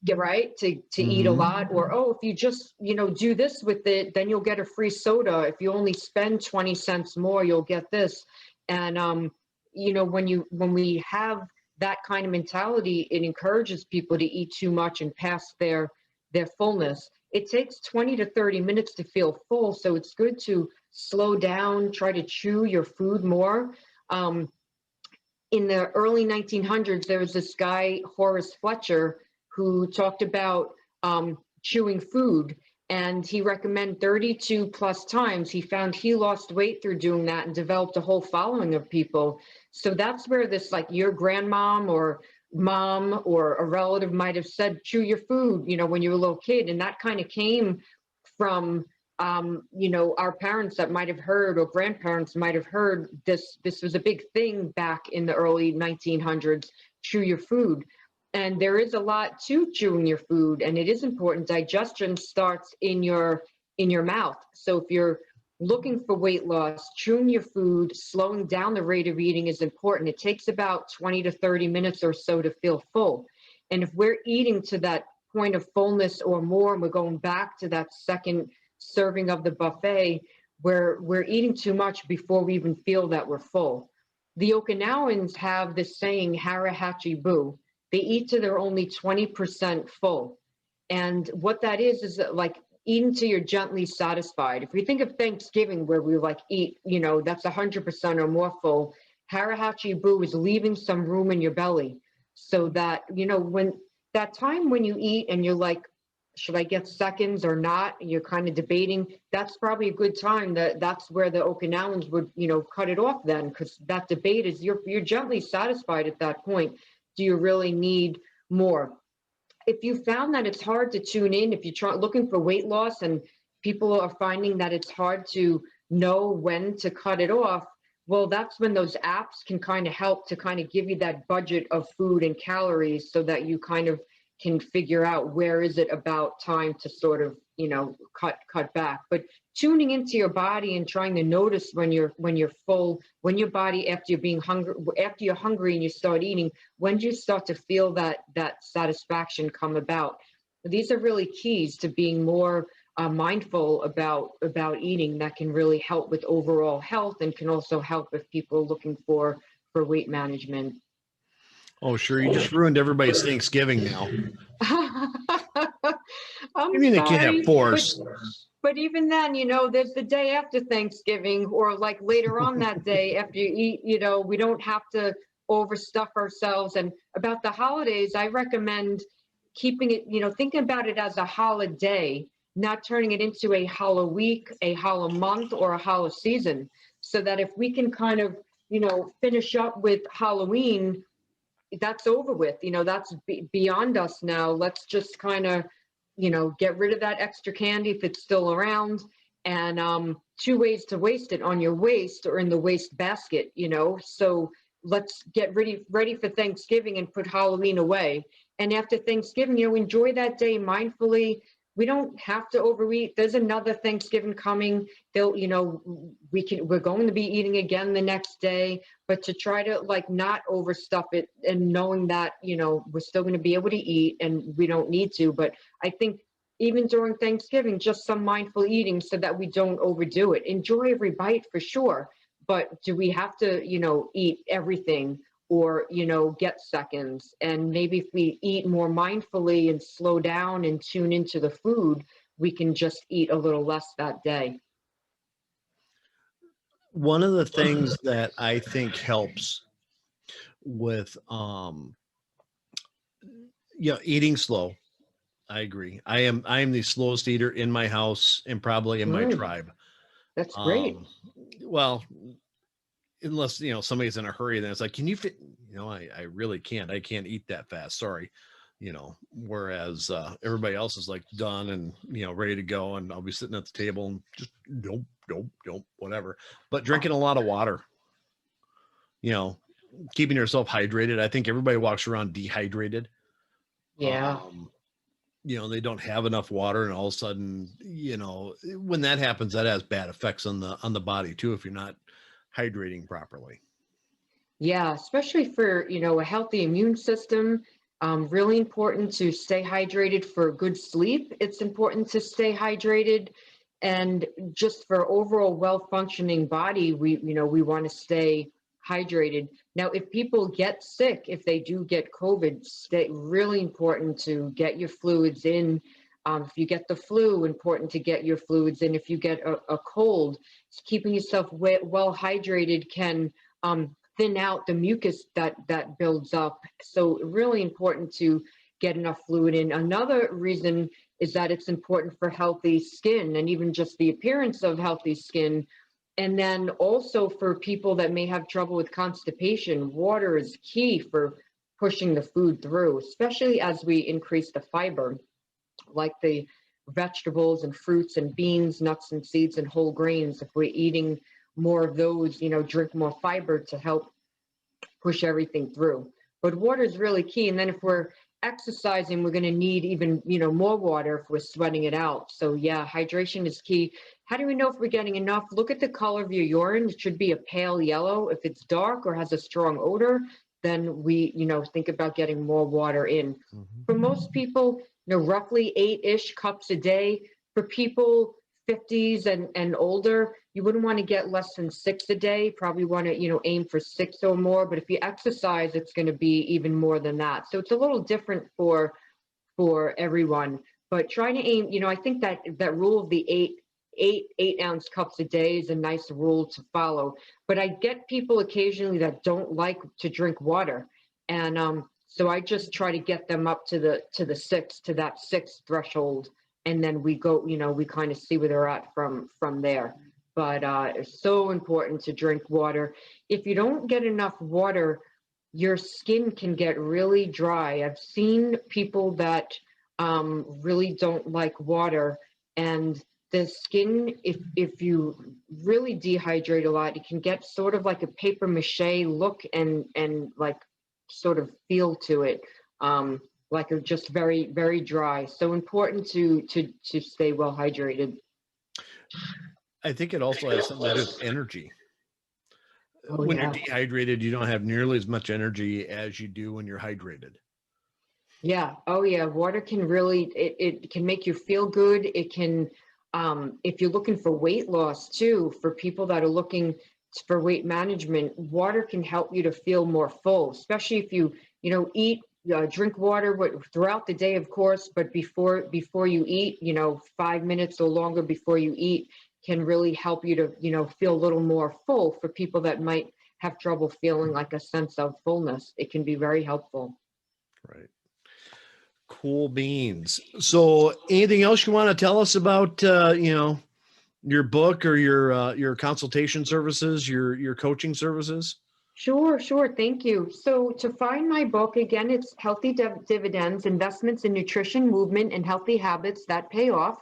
Speaker 3: get right, to eat a lot, or, oh, if you just, you know, do this with it, then you'll get a free soda. If you only spend 20 cents more, you'll get this. And, you know, when we have that kind of mentality, it encourages people to eat too much and past their fullness. It takes 20 to 30 minutes to feel full. So it's good to slow down, try to chew your food more. In the early 1900s, there was this guy, Horace Fletcher, who talked about chewing food, and he recommended 32 plus times. He found he lost weight through doing that and developed a whole following of people. So that's where this, like, your grandmom or mom or a relative might have said, chew your food, you know, when you were a little kid. And that kind of came from you know, our parents that might have heard, or grandparents might have heard this was a big thing back in the early 1900s, chew your food. And there is a lot to chewing your food, and it is important. Digestion starts in your mouth. So if you're looking for weight loss, chewing your food, slowing down the rate of eating is important. It takes about 20 to 30 minutes or so to feel full. And if we're eating to that point of fullness or more, and we're going back to that second serving of the buffet, where we're eating too much before we even feel that we're full. The Okinawans have this saying, hara hachi bu. They eat till they're only 20% full. And what that is that, like, eating till you're gently satisfied. If we think of Thanksgiving, where we like eat, you know, that's 100% or more full, hara hachi bu is leaving some room in your belly, so that, you know, when that time when you eat and you're like, should I get seconds or not? You're kind of debating. That's probably a good time. That's where the Okinawans would, you know, cut it off then, because that debate is you're gently satisfied at that point. Do you really need more? if you found that it's hard to tune in, if you're looking for weight loss and people are finding that it's hard to know when to cut it off, well, that's when those apps can kind of help to kind of give you that budget of food and calories so that you kind of can figure out where is it about time to sort of, cut back. But tuning into your body and trying to notice when you're full, when your body, after you're hungry and you start eating, when do you start to feel that satisfaction come about? These are really keys to being more mindful about eating that can really help with overall health and can also help if people are looking for weight management.
Speaker 2: Oh, sure. You just ruined everybody's Thanksgiving now.
Speaker 3: I'm
Speaker 2: You mean they can't
Speaker 3: sorry,
Speaker 2: have force?
Speaker 3: but even then, there's the day after Thanksgiving or like later on that day after you eat, we don't have to overstuff ourselves. And about the holidays, I recommend keeping it, thinking about it as a holiday, not turning it into a hollow week, a hollow month, or a hollow season. So that if we can kind of, finish up with Halloween, that's over with, that's beyond us now. Let's just kind of, get rid of that extra candy if it's still around. And 2 ways to waste it: on your waist or in the waste basket, So let's get ready for Thanksgiving and put Halloween away. And after Thanksgiving, enjoy that day mindfully. We don't have to overeat. There's another Thanksgiving coming. We're going to be eating again the next day, but to try to not overstuff it and knowing that, we're still going to be able to eat and we don't need to. But I think even during Thanksgiving, just some mindful eating so that we don't overdo it. Enjoy every bite for sure. But do we have to, eat everything? Or, get seconds? And maybe if we eat more mindfully and slow down and tune into the food, we can just eat a little less that day.
Speaker 2: One of the things that I think helps with, eating slow. I agree. I am the slowest eater in my house and probably in my tribe.
Speaker 3: That's great.
Speaker 2: Well, unless somebody's in a hurry, then it's like, can you fit? I really can't. I can't eat that fast. Sorry. Whereas everybody else is like done and ready to go, and I'll be sitting at the table and just nope, whatever. But drinking a lot of water. Keeping yourself hydrated. I think everybody walks around dehydrated.
Speaker 3: Yeah.
Speaker 2: They don't have enough water, and all of a sudden, when that happens, that has bad effects on the body too if you're not hydrating properly.
Speaker 3: Yeah, especially for, a healthy immune system. Really important to stay hydrated for good sleep. It's important to stay hydrated, and just for overall well-functioning body, we want to stay hydrated. Now, if people get sick, if they do get COVID, stay really important to get your fluids in. If you get the flu, important to get your fluids in. If you get a cold, keeping yourself well hydrated can thin out the mucus that builds up. So really important to get enough fluid in. Another reason is that it's important for healthy skin and even just the appearance of healthy skin. And then also for people that may have trouble with constipation, water is key for pushing the food through, especially as we increase the fiber, like the vegetables and fruits and beans, nuts and seeds and whole grains. If we're eating more of those, drink more fiber to help push everything through. But water is really key. And then if we're exercising, we're going to need even, more water if we're sweating it out. So yeah, hydration is key. How do we know if we're getting enough? Look at the color of your urine. It should be a pale yellow. If it's dark or has a strong odor, then we, think about getting more water in. Mm-hmm. For most people, roughly 8-ish cups a day. For people 50s and older, you wouldn't want to get less than 6 a day. Probably want to, aim for 6 or more. But if you exercise, it's going to be even more than that. So it's a little different for everyone. But trying to aim, I think that rule of the 8-ounce cups a day is a nice rule to follow. But I get people occasionally that don't like to drink water, and so I just try to get them up to that 6 threshold, and then we go, we kind of see where they're at from there. But it's so important to drink water. If you don't get enough water, your skin can get really dry. I've seen people that really don't like water, and the skin, if you really dehydrate a lot, it can get sort of like a paper mache look and like sort of feel to it, like a just very, very dry. So important to stay well hydrated.
Speaker 2: I think it also has something to do with energy.
Speaker 3: Oh,
Speaker 2: When
Speaker 3: yeah.
Speaker 2: you're dehydrated, you don't have nearly as much energy as you do when you're hydrated.
Speaker 3: Yeah. Oh, yeah. Water can really, it can make you feel good. It can, if you're looking for weight loss too, for people that are looking for weight management, water can help you to feel more full, especially if you eat, drink water throughout the day, of course, but before you eat, 5 minutes or longer before you eat can really help you to, feel a little more full. For people that might have trouble feeling like a sense of fullness, it can be very helpful.
Speaker 2: Right. Cool beans. So anything else you want to tell us about, your book or your consultation services, your coaching services?
Speaker 3: Sure, sure. Thank you. So to find my book, again, it's Healthy Dividends, Investments in Nutrition, Movement, and Healthy Habits That Pay Off.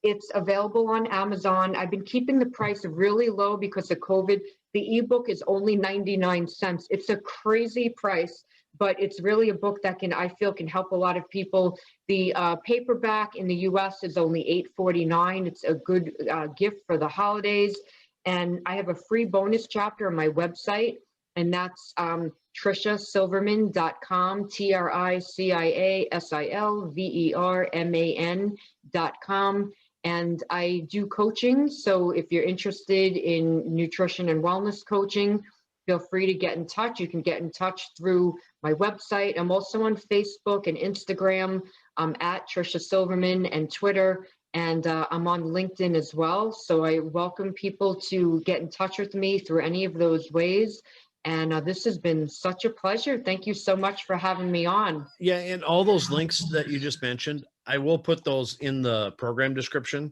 Speaker 3: It's available on Amazon. I've been keeping the price really low because of COVID. The ebook is only 99 cents. It's a crazy price, but it's really a book that I feel can help a lot of people. The paperback in the US is only $8.49. It's a good gift for the holidays. And I have a free bonus chapter on my website, and that's triciasilverman.com, TRICIASILVERMAN.com. And I do coaching. So if you're interested in nutrition and wellness coaching, feel free to get in touch. You can get in touch through my website. I'm also on Facebook and Instagram. I'm at Tricia Silverman, and Twitter. And I'm on LinkedIn as well. So I welcome people to get in touch with me through any of those ways. And this has been such a pleasure. Thank you so much for having me on.
Speaker 2: Yeah. And all those links that you just mentioned, I will put those in the program description.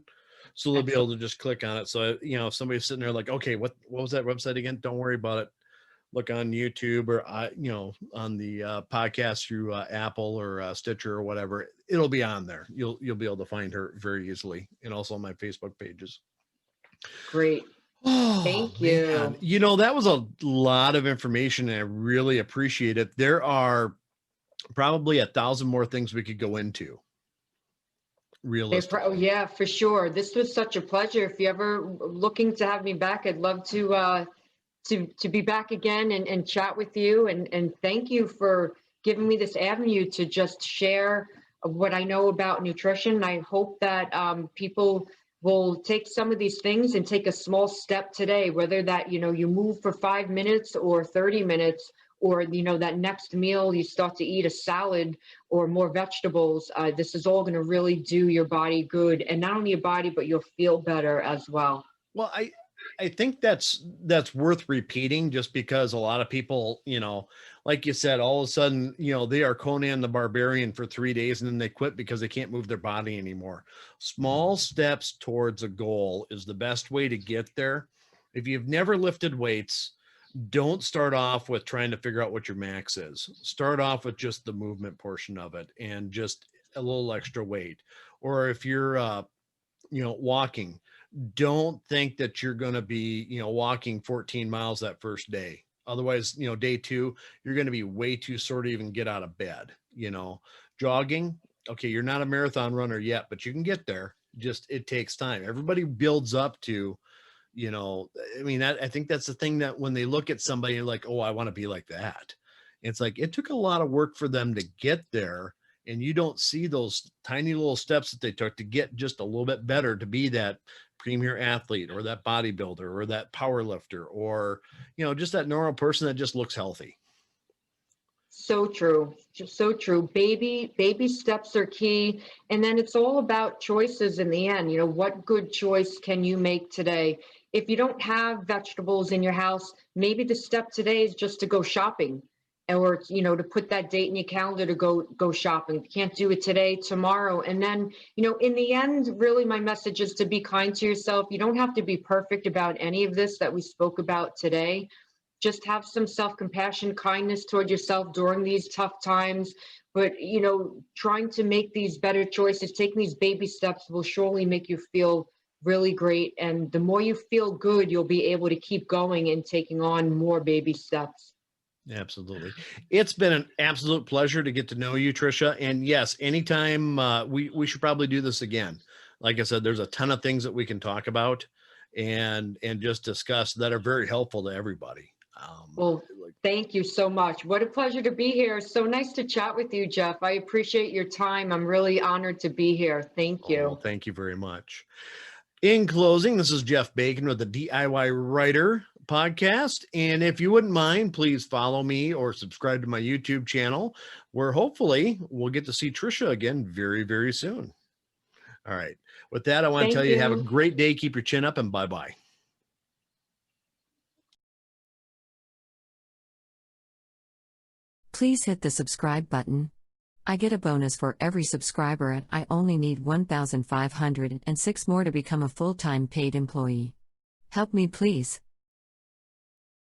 Speaker 2: So they'll be able to just click on it. So, if somebody's sitting there like, okay, what was that website again? Don't worry about it. Look on YouTube or, on the podcast through Apple or Stitcher or whatever. It'll be on there. You'll be able to find her very easily. And also on my Facebook pages.
Speaker 3: Great.
Speaker 2: Oh,
Speaker 3: Thank you.
Speaker 2: man. That was a lot of information, and I really appreciate it. There are probably 1,000 more things we could go into. Realistically.
Speaker 3: Oh, yeah, for sure. This was such a pleasure. If you're ever looking to have me back, I'd love to be back again and chat with you. And thank you for giving me this avenue to just share what I know about nutrition. I hope that people will take some of these things and take a small step today, whether that, you move for 5 minutes or 30 minutes, or, that next meal you start to eat a salad or more vegetables. This is all going to really do your body good, and not only your body, but you'll feel better as well.
Speaker 2: Well, I think that's worth repeating, just because a lot of people, like you said, all of a sudden, they are Conan the Barbarian for 3 days and then they quit because they can't move their body anymore. Small steps towards a goal is the best way to get there. If you've never lifted weights, don't start off with trying to figure out what your max is. Start off with just the movement portion of it and just a little extra weight. Or if you're, walking, don't think that you're going to be, walking 14 miles that first day. Otherwise, day 2, you're going to be way too sore to even get out of bed. Jogging. Okay. You're not a marathon runner yet, but you can get there. Just, it takes time. Everybody builds up to, I think that's the thing, that when they look at somebody, you're like, oh, I want to be like that. It's like, it took a lot of work for them to get there. And you don't see those tiny little steps that they took to get just a little bit better, to be that premier athlete or that bodybuilder or that power lifter, or, just that normal person that just looks healthy.
Speaker 3: So true. Just so true. Baby steps are key. And then it's all about choices in the end. What good choice can you make today? If you don't have vegetables in your house, maybe the step today is just to go shopping, or, to put that date in your calendar to go shopping. If you can't do it today, tomorrow. And then, in the end, really my message is to be kind to yourself. You don't have to be perfect about any of this that we spoke about today. just have some self-compassion, kindness toward yourself during these tough times. But, trying to make these better choices, taking these baby steps will surely make you feel really great. And the more you feel good, you'll be able to keep going and taking on more baby steps.
Speaker 2: Absolutely. It's been an absolute pleasure to get to know you, Tricia. And yes, anytime we should probably do this again. Like I said, there's a ton of things that we can talk about and just discuss that are very helpful to everybody.
Speaker 3: Well, thank you so much. What a pleasure to be here. So nice to chat with you, Jeff. I appreciate your time. I'm really honored to be here. Thank you.
Speaker 2: Well, thank you very much. In closing, this is Jeff Bacon with the DIY Writer podcast. And if you wouldn't mind, please follow me or subscribe to my YouTube channel, where hopefully we'll get to see Tricia again very, very soon. All right. With that, I want to tell you, have a great day. Keep your chin up, and bye-bye.
Speaker 4: Please hit the subscribe button. I get a bonus for every subscriber, and I only need 1,506 more to become a full-time paid employee. Help me, please.